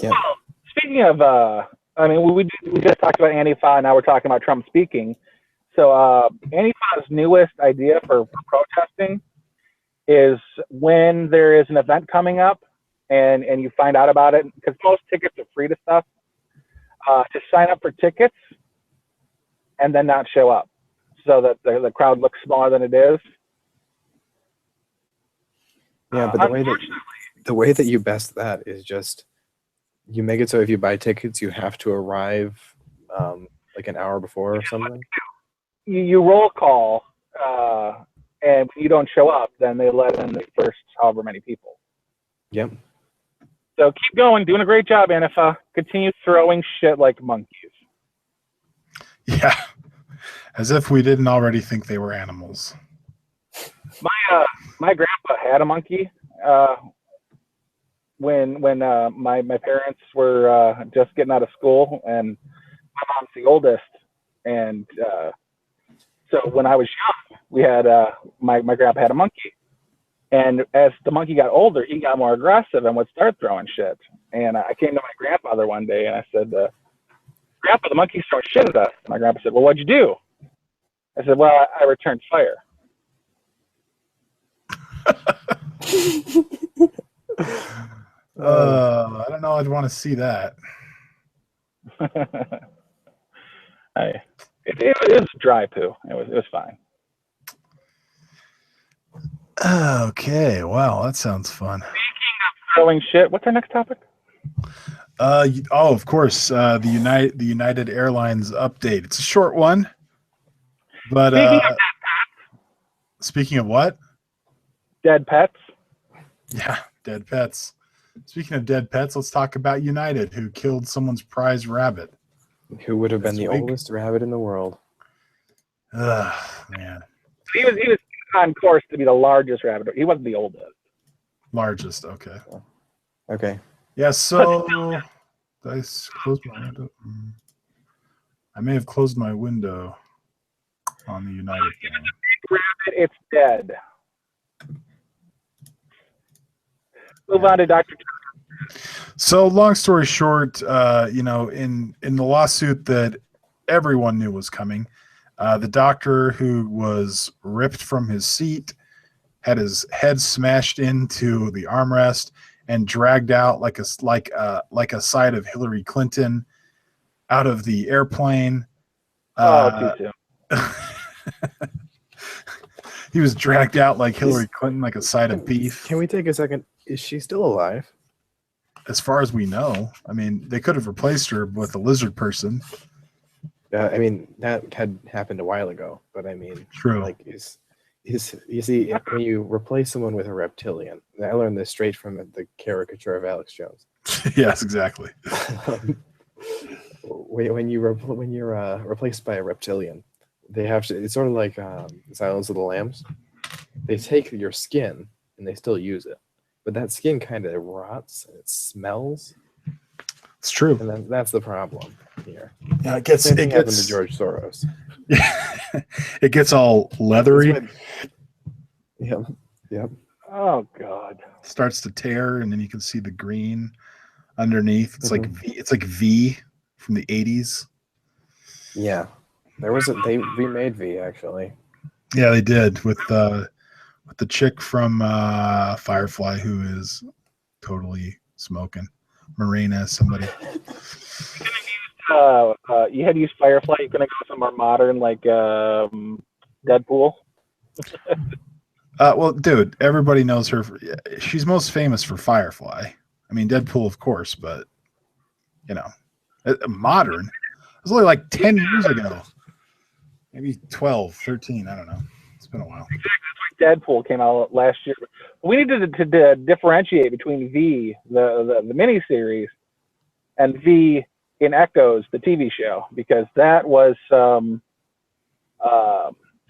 Yeah.
Well, speaking of, I mean, we just talked about Antifa, now we're talking about Trump speaking. So Antifa's newest idea for protesting is when there is an event coming up and you find out about it, because most tickets are free to stuff, to sign up for tickets and then not show up so that the crowd looks smaller than it is.
Yeah, but the way that you best that is just you make it so if you buy tickets, you have to arrive like an hour before or something.
You roll call, and when you don't show up, then they let in the first however many people.
Yep.
So keep going, doing a great job, Antifa. Continue throwing shit like monkeys.
Yeah, as if we didn't already think they were animals.
My grandpa had a monkey when my parents were just getting out of school, and my mom's the oldest, and so when I was young, we had my grandpa had a monkey, and as the monkey got older, he got more aggressive and would start throwing shit. And I came to my grandfather one day and I said, "Grandpa, the monkey's throwing shit at us." And my grandpa said, "Well, what'd you do?" I said, "Well, I returned fire."
I don't know. I'd want to see that.
It was dry poo. It was fine.
Okay, wow, that sounds fun.
Throwing shit. What's our next topic?
Of course, the United Airlines update. It's a short one, but speaking of what?
Dead pets.
Yeah, dead pets. Speaking of dead pets, let's talk about United, who killed someone's prize rabbit.
Who would have been
This
the
week.
oldest rabbit in the world?
Man,
He was on course to be the largest rabbit. He wasn't the oldest.
largest. Okay.
Okay.
Yeah. So did I close my window? I may have closed my window on the United thing.
Rabbit, it's dead. Move on to Dr.
So, long story short, in the lawsuit that everyone knew was coming, the doctor who was ripped from his seat, had his head smashed into the armrest, and dragged out like a side of Hillary Clinton out of the airplane.
Too soon.
He was dragged out like Hillary Clinton, like a side of beef.
Can we take a second? Is she still alive?
as far as we know. I mean, they could have replaced her with a lizard person.
I mean, that had happened a while ago, but I mean,
True.
like, is you see when you replace someone with a reptilian? And I learned this straight from the caricature of Alex Jones.
Yes, exactly.
When you're replaced by a reptilian, they have to. It's sort of like Silence of the Lambs. They take your skin and they still use it, but that skin kind of rots and it smells,
It's true.
and that's the problem here.
Yeah, it
Same thing happened to
gets
George Soros.
it gets all leathery.
Yep. Yep.
Oh God.
Starts to tear, and then you can see the green underneath. It's like
Mhm.
V. It's like V from the 80s.
Yeah. They remade V actually.
Yeah, they did with the chick from Firefly who is totally smoking. Marina, somebody.
You had to use Firefly. You're gonna go somewhere modern like Deadpool.
Well, dude, everybody knows her. She's most famous for Firefly. I mean, Deadpool, of course, but modern. It was only like 10 years ago. Maybe 12, 13. I don't know. It's been a while.
Deadpool came out last year. We need to differentiate between V, the miniseries, and V in Echoes, the TV show, because that was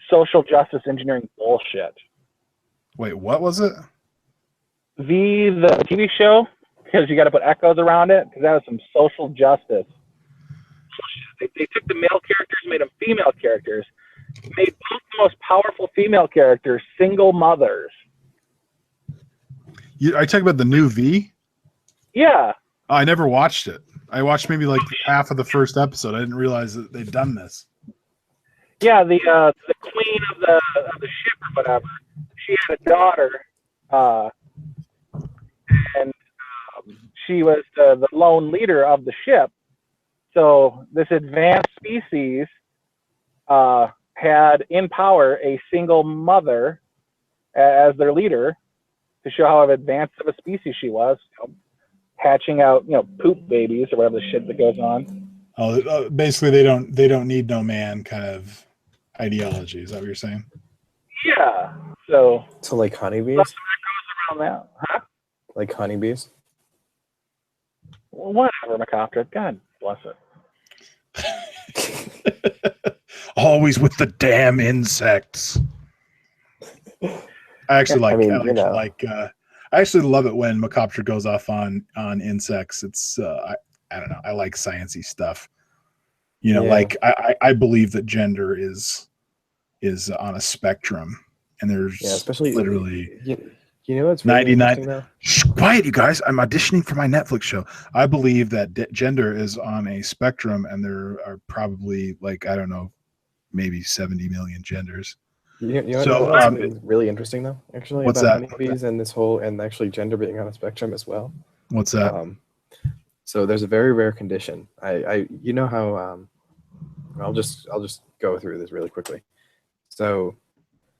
social justice engineering bullshit.
Wait, what was it?
V, the TV show, because you got to put echoes around it, because that was some social justice. They took the male characters, made them female characters, made both the most powerful female characters single mothers.
Are you talking about the new V?
Yeah.
I never watched it. I watched maybe like half of the first episode. I didn't realize that they'd done this.
Yeah, the queen of the ship or whatever. She had a daughter, and she was the lone leader of the ship. So this advanced species had in power a single mother as their leader to show how advanced of a species she was, hatching out poop babies or whatever the shit that goes on.
Oh, basically they don't need no man kind of ideology. Is that what you're saying?
Yeah. So
like honeybees?
around that, huh?
Like honeybees?
Well, whatever, Macopter. God bless it.
Always with the damn insects. I actually like. I actually love it when Macopter goes off on insects. It's I don't know. I like sciencey stuff. Like I believe that gender is on a spectrum, and there's
especially
literally.
You know what's really
99. Shh, quiet, you guys! I'm auditioning for my Netflix show. I believe that gender is on a spectrum, and there are probably I don't know, maybe 70 million genders.
What's really interesting though, actually,
what's
about
that?
honeybees and this whole and actually gender being on a spectrum as well.
What's that?
So there's a very rare condition. I you know how I'll just go through this really quickly. So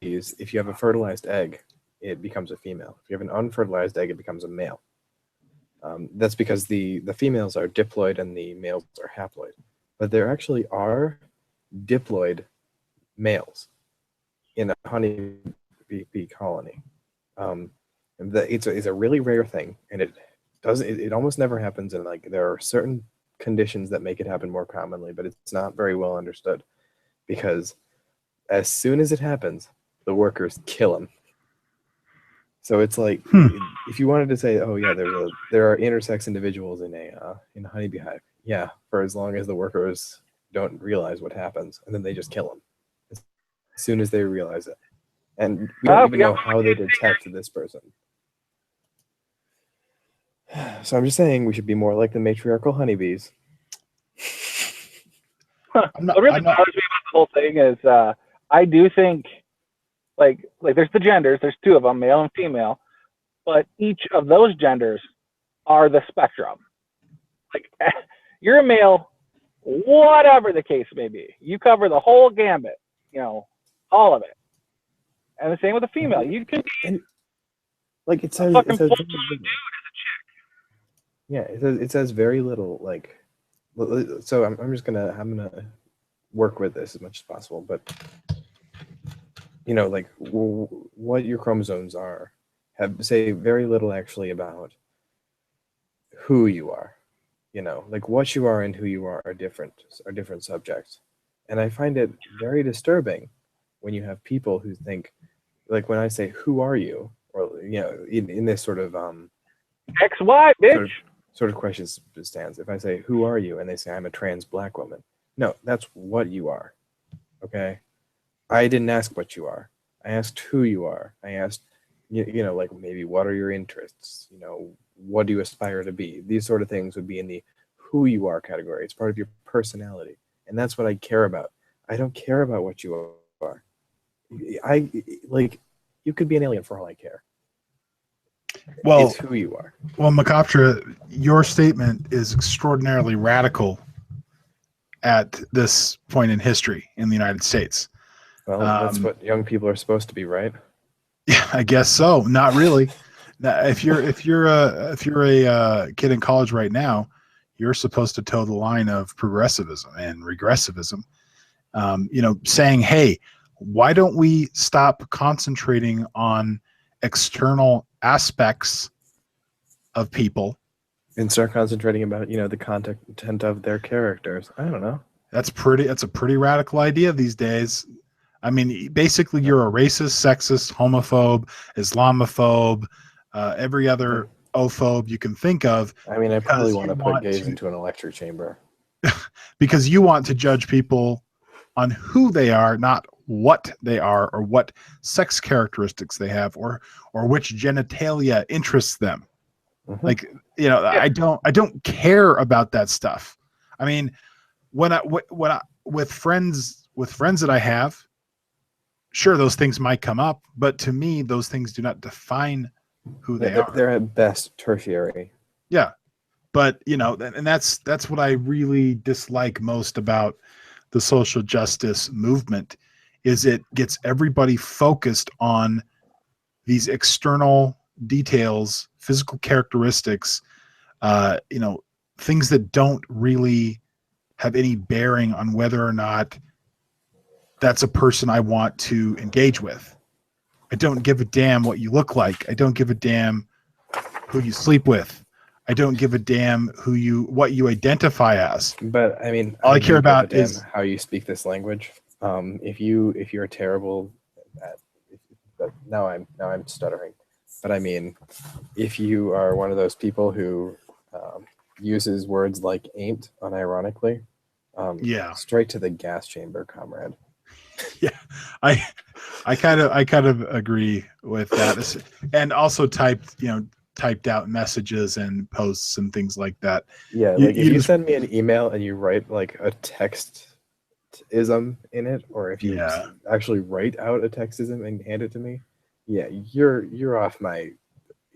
if you have a fertilized egg, it becomes a female. If you have an unfertilized egg, it becomes a male. That's because the females are diploid and the males are haploid. But there actually are diploid males in a honeybee colony. It's a really rare thing, and it almost never happens. And there are certain conditions that make it happen more commonly, but it's not very well understood because as soon as it happens, the workers kill them. So it's like if you wanted to say, oh yeah, there are intersex individuals in a honeybee hive, yeah, for as long as the workers don't realize what happens, and then they just kill them as soon as they realize it, and we don't even know how they detect this person. So I'm just saying we should be more like the matriarchal honeybees.
What really bothers me about the whole thing is I do think like there's the genders, there's two of them, male and female, but each of those genders are the spectrum. Like you're a male, whatever the case may be, you cover the whole gambit, all of it. And the same with a female. You can be
it says
fucking full-blown dude as a chick.
Yeah, it says very little. Like, so I'm just gonna work with this as much as possible. But like what your chromosomes are have say very little actually about who you are. Like what you are and who you are different subjects. And I find it very disturbing when you have people who think, like when I say, "Who are you?" or in this sort of
XY, bitch.
sort of question stance. If I say, "Who are you?" and they say, "I'm a trans black woman," no, that's what you are. Okay, I didn't ask what you are. I asked who you are. I asked, like maybe what are your interests? What do you aspire to be? These sort of things would be in the who you are category. It's part of your personality, and that's what I care about. I don't care about what you are. I like you could be an alien for all I care.
Well,
It's who you are.
well, Macoptra, your statement is extraordinarily radical at this point in history in the United States.
Well, that's what young people are supposed to be, right?
Yeah, I guess so. Not really. Now, if you're a kid in college right now, you're supposed to toe the line of progressivism and regressivism. Saying, "Hey, why don't we stop concentrating on external aspects of people
And start concentrating about the content of their characters. I don't know.
That's a pretty radical idea these days. I mean, basically, you're a racist, sexist, homophobe, Islamophobe, every other ophobe you can think of.
I mean, I probably want to put gays into an electric chamber.
Because you want to judge people on who they are, not what they are, or what sex characteristics they have, or which genitalia interests them.
Mm-hmm.
Like, I don't care about that stuff. I mean, when I with friends that I have, sure, those things might come up, but to me, those things do not define who they are.
They're at best tertiary.
Yeah, but and that's what I really dislike most about the social justice movement, is it gets everybody focused on these external details, physical characteristics, things that don't really have any bearing on whether or not that's a person I want to engage with. I don't give a damn what you look like. I don't give a damn who you sleep with. I don't give a damn what you identify as.
But I mean,
all I care about is
how you speak this language. If you're terrible at, now I'm stuttering. But I mean, if you are one of those people who uses words like "ain't" unironically, straight to the gas chamber, comrade.
Yeah, I kind of agree with that, and also typed out messages and posts and things like that.
Yeah, like if you send me an email and you write like a text-ism in it, or if you actually write out a text-ism and hand it to me, yeah, you're off my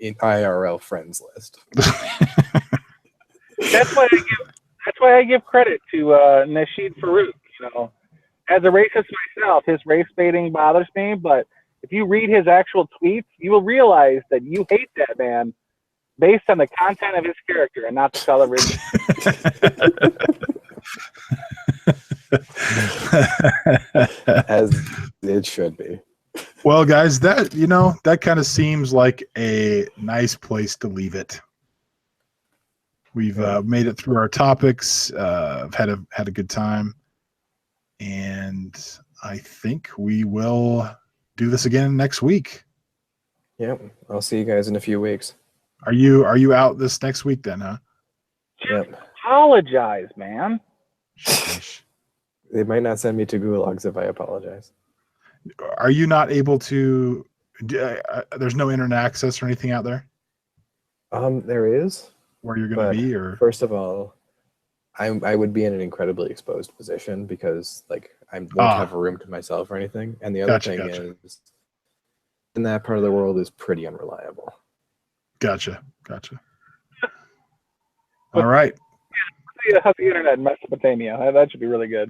IRL friends list.
That's why I give credit to Nasheed Farouk. As a racist myself, his race baiting bothers me, but if you read his actual tweets, you will realize that you hate that man based on the content of his character and not the color of his.
As it should be.
Well, guys, that kind of seems like a nice place to leave it. We've made it through our topics. I've had a good time, and I think we will do this again next week.
Yep, I'll see you guys in a few weeks.
Are you out this next week then, huh?
Yep.
Apologize, man.
They might not send me to gulags if I apologize.
Are you not able to? There's no internet access or anything out there.
There is.
Where you're going to be, or
first of all, I would be in an incredibly exposed position because I won't have a room to myself or anything. And the other thing is, in that part of the world is pretty unreliable.
Gotcha. All right.
How's the internet in Mesopotamia? That should be really good.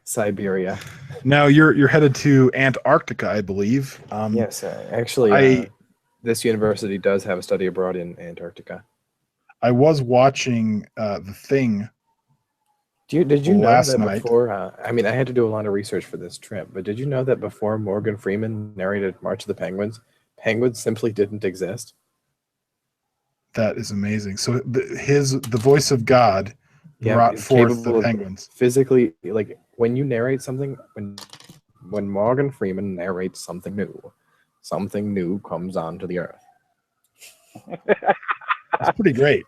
Siberia.
Now you're headed to Antarctica, I believe.
Yes, actually, this university does have a study abroad in Antarctica.
I was watching The Thing.
Did you know
last
that
night.
before? I mean, I had to do a lot of research for this trip, but did you know that before Morgan Freeman narrated March of the Penguins, penguins simply didn't exist?
That is amazing. So the voice of God brought
it's
forth
capable
the
of
penguins.
physically, like when you narrate something, when Morgan Freeman narrates something new comes onto the earth.
It's pretty great.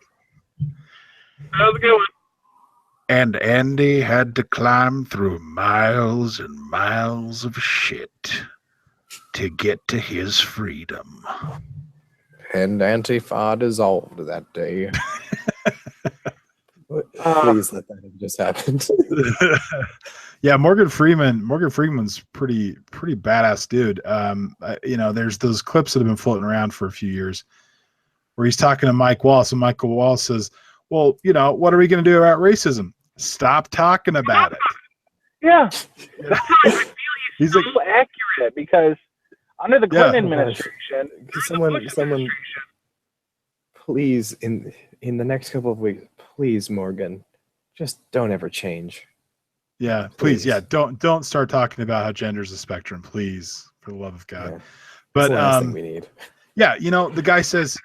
That was a good one.
And Andy had to climb through miles and miles of shit to get to his freedom.
And Antifa dissolved that day. Please let that have just happened.
Yeah, Morgan Freeman's pretty badass dude. There's those clips that have been floating around for a few years where he's talking to Mike Wallace, and Michael Wallace says, well, what are we going to do about racism? Stop talking about it.
Yeah. That's why I feel
He's
so accurate, because under the Clinton administration,
someone, please, in the next couple of weeks, please, Morgan, just don't ever change.
Yeah, please. Yeah, don't start talking about how gender's a spectrum, please, for the love of God.
Yeah.
But
That's the last thing we need.
Yeah, the guy says,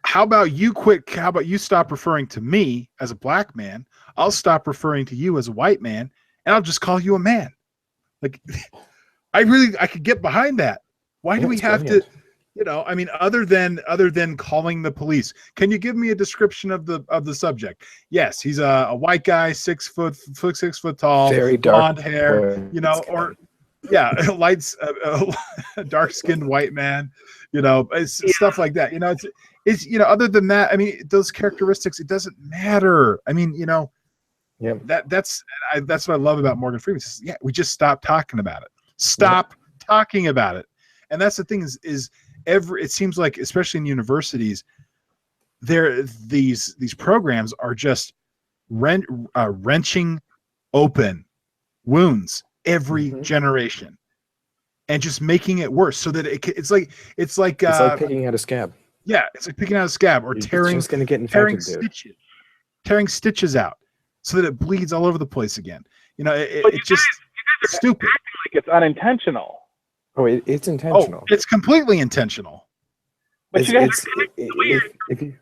how about you stop referring to me as a black man? I'll stop referring to you as a white man, and I'll just call you a man. Like, I could get behind that. Why do we have to, other than calling the police? Can you give me a description of the subject? Yes, he's a white guy, 6 foot tall,
very
blonde
dark
hair, or lights, dark skinned white man, stuff like that. It's other than that, I mean, those characteristics, it doesn't matter. I mean, that's what I love about Morgan Freeman. Yeah, we just stop talking about it. Stop talking about it. And that's the thing is it seems like, especially in universities, these programs are just wrenching open wounds every generation and just making it worse, so that it's like
picking out a scab.
Yeah, it's like picking out a scab, or tearing stitches out so that it bleeds all over the place again. It's just stupid.
Like it's unintentional.
Oh, it's intentional.
Oh, it's completely intentional.
But you guys you're facing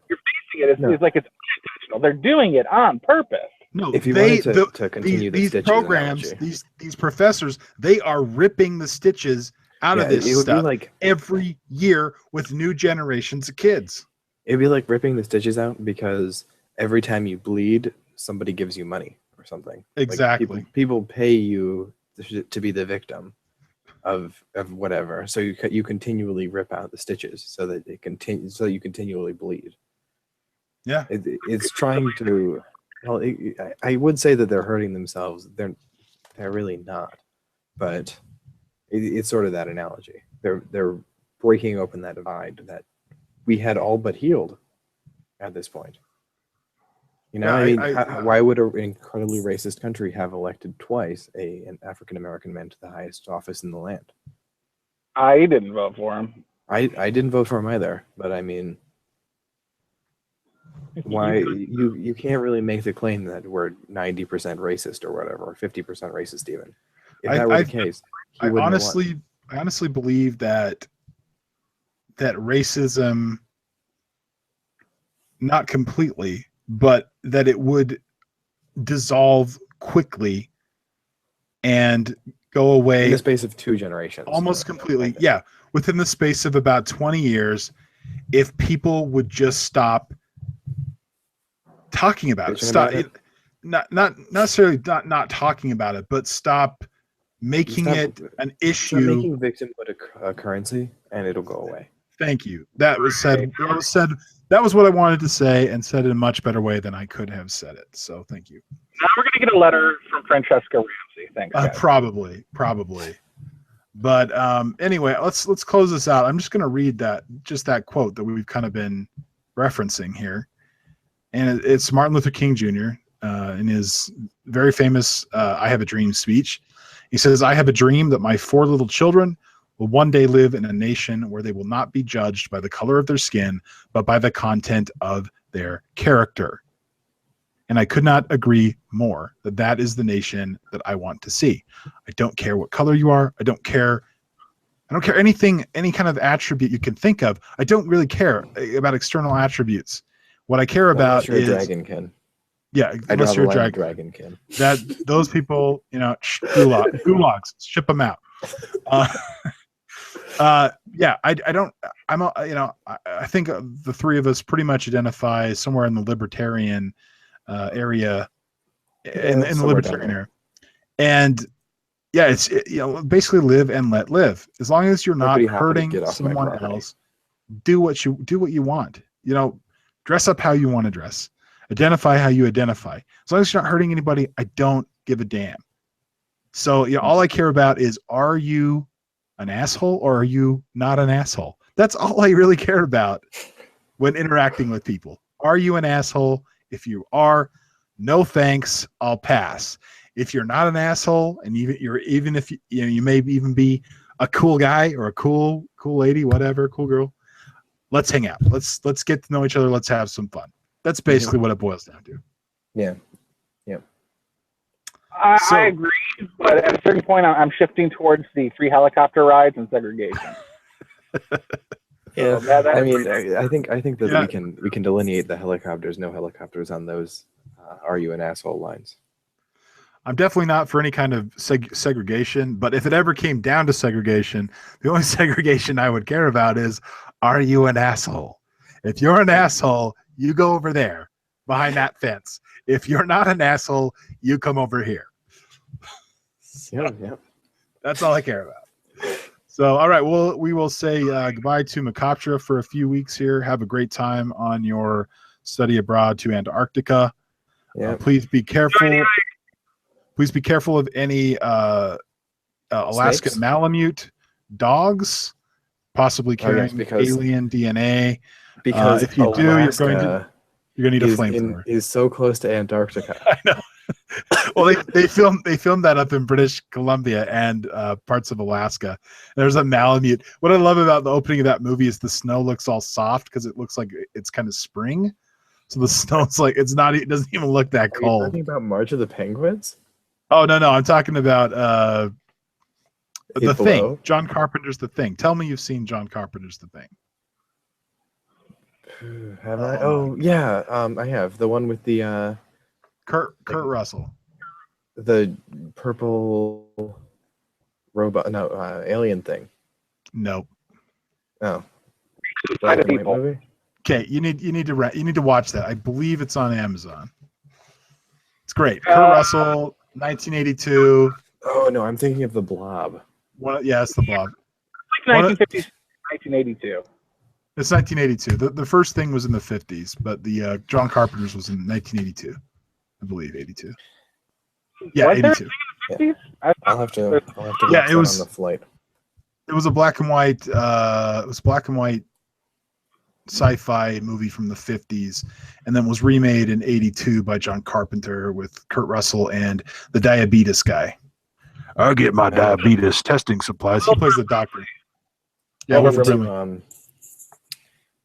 it. It's like it's unintentional. They're doing it on purpose.
No,
if you wanted to continue
these programs, these professors, they are ripping the stitches out of this stuff every year with new generations of kids.
It'd be like ripping the stitches out, because every time you bleed, somebody gives you money or something.
Exactly.
Like people pay you to be the victim of whatever. So you continually rip out the stitches so that you continually bleed.
Yeah.
It's trying to. Well, I would say that they're hurting themselves. They're really not, but it's sort of that analogy. They're breaking open that divide that we had all but healed at this point. Why would an incredibly racist country have elected twice an African American man to the highest office in the land?
I didn't vote for him.
I didn't vote for him either, but I mean, why you can't really make the claim that we're 90% racist or whatever, or 50% racist even. If that were the case,
I honestly believe that racism, not completely, but that it would dissolve quickly and go away
in the space of 2 generations,
almost completely. Yeah, within the space of about 20 years, if people would just stop talking about it, not necessarily not talking about it, but stop making it an issue.
Stop making victimhood a currency, and it'll go away.
Thank you. That was said. That was what I wanted to say, and said in a much better way than I could have said it. So thank you.
Now we're going to get a letter from Francesca Ramsey. Thanks, guys.
Probably. But anyway, let's close this out. I'm just going to read that quote that we've kind of been referencing here, and it's Martin Luther King Jr. In his very famous "I Have a Dream" speech. He says, "I have a dream that my 4 little children will one day live in a nation where they will not be judged by the color of their skin, but by the content of their character. And I could not agree more that that is the nation that I want to see. I don't care what color you are. I don't care anything, any kind of attribute you can think of. I don't really care about external attributes. What I care about
unless you're
is
a dragon, Ken.
yeah,
I'd
unless
rather
you're a
land a
dragon.
Ken.
That those people, gulags, ship them out. Yeah, I don't. I think the three of us pretty much identify somewhere in the libertarian area, in the
somewhere down
libertarian
there.
area, and yeah, basically live and let live. As long as you're
I'm
not
pretty happy to
hurting
get off my
someone
property.
else, do what you want. Dress up how you want to dress. Identify how you identify. As long as you're not hurting anybody, I don't give a damn. So all I care about is, are you an asshole or are you not an asshole? That's all I really care about when interacting with people. Are you an asshole? If you are, no thanks, I'll pass. If you're not an asshole, and even if you may even be a cool guy or a cool lady, whatever, cool girl, let's hang out. Let's get to know each other. Let's have some fun. That's basically what it boils down to.
Yeah.
I agree, but at a certain point, I'm shifting towards the free helicopter rides and segregation.
Yeah,
So
I mean, I think that
Yeah.
we can delineate the helicopters, no helicopters on those. Are you an asshole lines?
I'm definitely not for any kind of segregation, but if it ever came down to segregation, the only segregation I would care about is, are you an asshole? If you're an asshole, you go over there behind that fence. If you're not an asshole, you come over here.
Yeah.
That's all I care about. So, all right, we will say goodbye to Macoptra for a few weeks here. Have a great time on your study abroad to Antarctica.
Yeah.
Please be careful. Please be careful of any Alaskan
Snakes?
Malamute dogs, possibly carrying
because-
alien DNA.
Because
if you do, you're going to need a flamethrower.
is so close to Antarctica.
I know. Well, they filmed that up in British Columbia and parts of Alaska. There's a Malamute. What I love about the opening of that movie is the snow looks all soft because it looks like it's kind of spring. So the snow's like it doesn't even look that
Are you
cold.
talking about March of the Penguins?
Oh no, I'm talking about The
Below?
Thing. John Carpenter's The Thing. Tell me you've seen John Carpenter's The Thing.
Have I? Oh yeah, I have the one with the
Kurt Russell.
the purple robot, no, alien thing.
Nope.
Oh,
Black
black and white
people.
movie.
Okay, you need to watch that. I believe it's on Amazon. It's great. Kurt Russell, 1982.
Oh no, I'm thinking of the Blob.
It's the Blob.
Like 1950s, 1982.
It's 1982. The first thing was in the 50s, but the John Carpenter's was in 1982. I believe 82. Yeah,
Was there
82.
50s? I
I'll
thought
have to watch
Yeah, it
that
was-
on the flight.
It was a black and white. It was black and white sci-fi movie from the 50s, and then was remade in 82 by John Carpenter with Kurt Russell and the diabetes guy. I get my diabetes testing supplies. He plays the doctor. Yeah,
I'll
Wilford
have
Brimley.
to,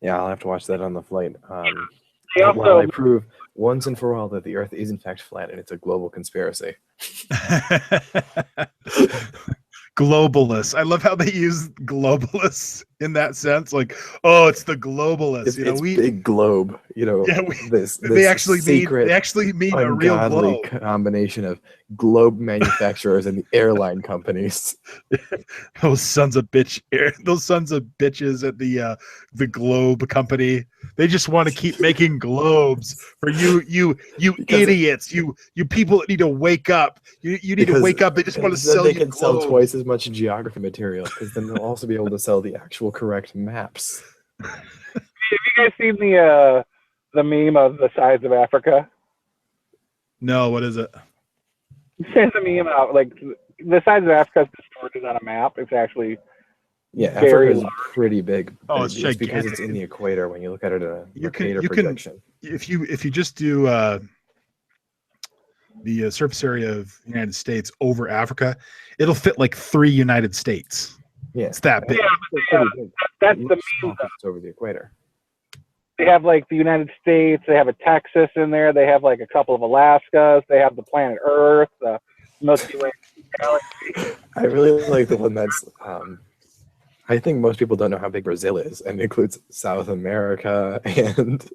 yeah, I'll have to watch that on the flight.
They
While
also
I prove once and for all that the Earth is in fact flat and it's a global conspiracy.
Globalists. I love how they use globalists in that sense. Like, oh, it's the globalists.
It's big globe.
Yeah,
this
they actually
secret,
mean a real
ungodly
globe.
combination of globe manufacturers and the airline companies.
Those sons of bitches at the Globe company. They just want to keep making globes for you idiots. You people that need to wake up. You need to wake up. They just want to
then
sell
they
you
can sell
globes.
twice as much geography material because then they'll also be able to sell the actual correct maps.
have you guys seen the meme of the size of Africa?
No, what is it?
There's a meme out like the size of Africa is distorted on a map. It's actually
Yeah,
Very
Africa is
large.
pretty big.
Oh,
but
it's
because
gigantic.
it's in the equator. When you look at it in a
You can-
Mercator
you can-
projection.
If you just do the surface area of the United States over Africa, it'll fit like 3 United States.
Yeah,
It's that big.
it's pretty big.
That's
You
the
just
meme.
small 'cause it's over the equator.
They have like the United States. They have a Texas in there. They have like a couple of Alaskas. They have the planet Earth, the Milky Way galaxy.
I really like the one that's. I think most people don't know how big Brazil is, and it includes South America and.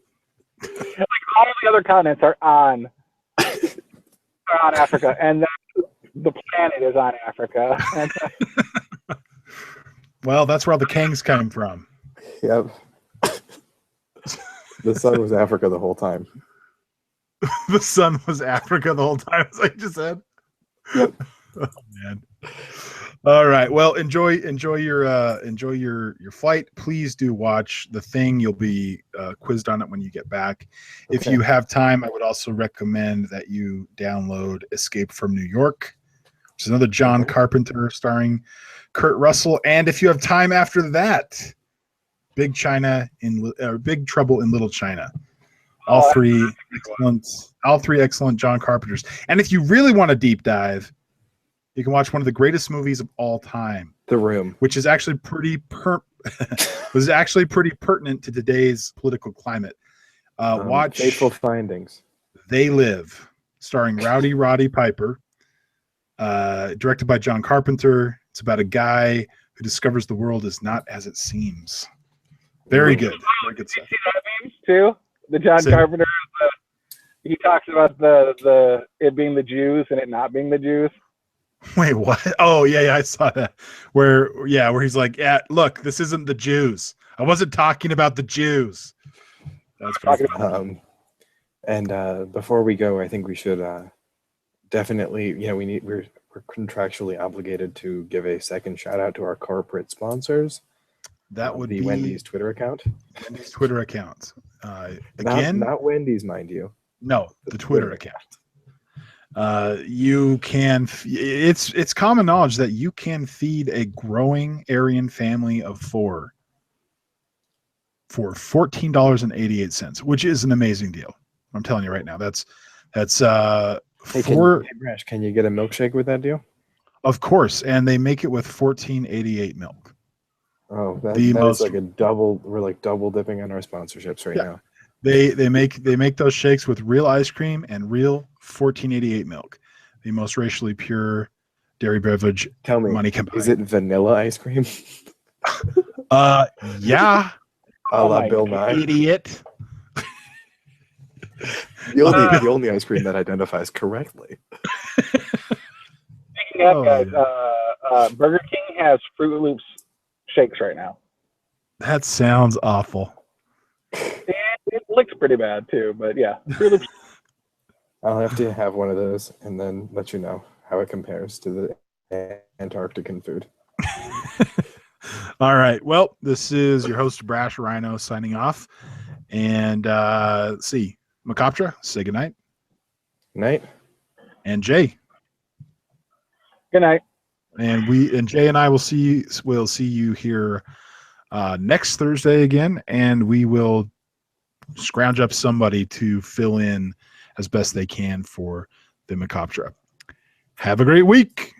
All the other continents are on Africa, and then the planet is on Africa. And,
Well, that's where all the kings came from.
Yep. The sun was Africa the whole time.
The sun was Africa the whole time, as I just said.
Yep.
Oh, man. All right. Well, enjoy your flight. Please do watch The Thing. You'll be quizzed on it when you get back. If
Okay.
you have time, I would also recommend that you download Escape from New York, which is another John
Okay.
Carpenter starring Kurt Russell. And if you have time after that, Big Trouble in Little China. All three excellent John Carpenters. And if you really want to deep dive, you can watch one of the greatest movies of all time,
The Room.
which is actually pretty pertinent to today's political climate. Watch
Fateful Findings.
They Live, starring Rowdy Roddy Piper, directed by John Carpenter. It's about a guy who discovers the world is not as it seems. Very good. Very good stuff.
see that meme too? The John
Same.
Carpenter. He talks about the it being the Jews and it not being the Jews.
Wait, what? Oh, yeah, I saw that. Where he's like, yeah, look, this isn't the Jews. I wasn't talking about the Jews. That's pretty funny.
And before we go, I think we should definitely, we're contractually obligated to give a second shout out to our corporate sponsors.
That would
be
be
Wendy's Twitter account.
Wendy's Twitter account. Again,
Not Wendy's, mind you.
no, the Twitter account. You can. It's common knowledge that you can feed a growing Aryan family of 4 for $14.88, which is an amazing deal. I'm telling you right now. That's
Hey, Brash, can you get a milkshake with that deal?
Of course, and they make it with 1488 milk.
Oh, that
The
is
most-
like a double. We're like double dipping on our sponsorships right now.
They make those shakes with real ice cream and real 1488 milk, the most racially pure dairy beverage
Tell me,
money can buy.
is it vanilla ice cream?
Yeah,
A la
my
Bill Nye.
idiot.
The only ice cream that identifies correctly.
Speaking of guys, Burger King has Fruit Loops shakes right now.
That sounds awful.
It looks pretty bad too, but yeah, Fruit Loops.
I'll have to have one of those and then let you know how it compares to the Antarctican food.
All right. Well, this is your host, Brash Rhino, signing off. And see, Macoptra, say goodnight.
Night.
And Jay.
Good night.
And Jay and I will see you here next Thursday again, and we will scrounge up somebody to fill in as best they can for the Macoptra. Have a great week.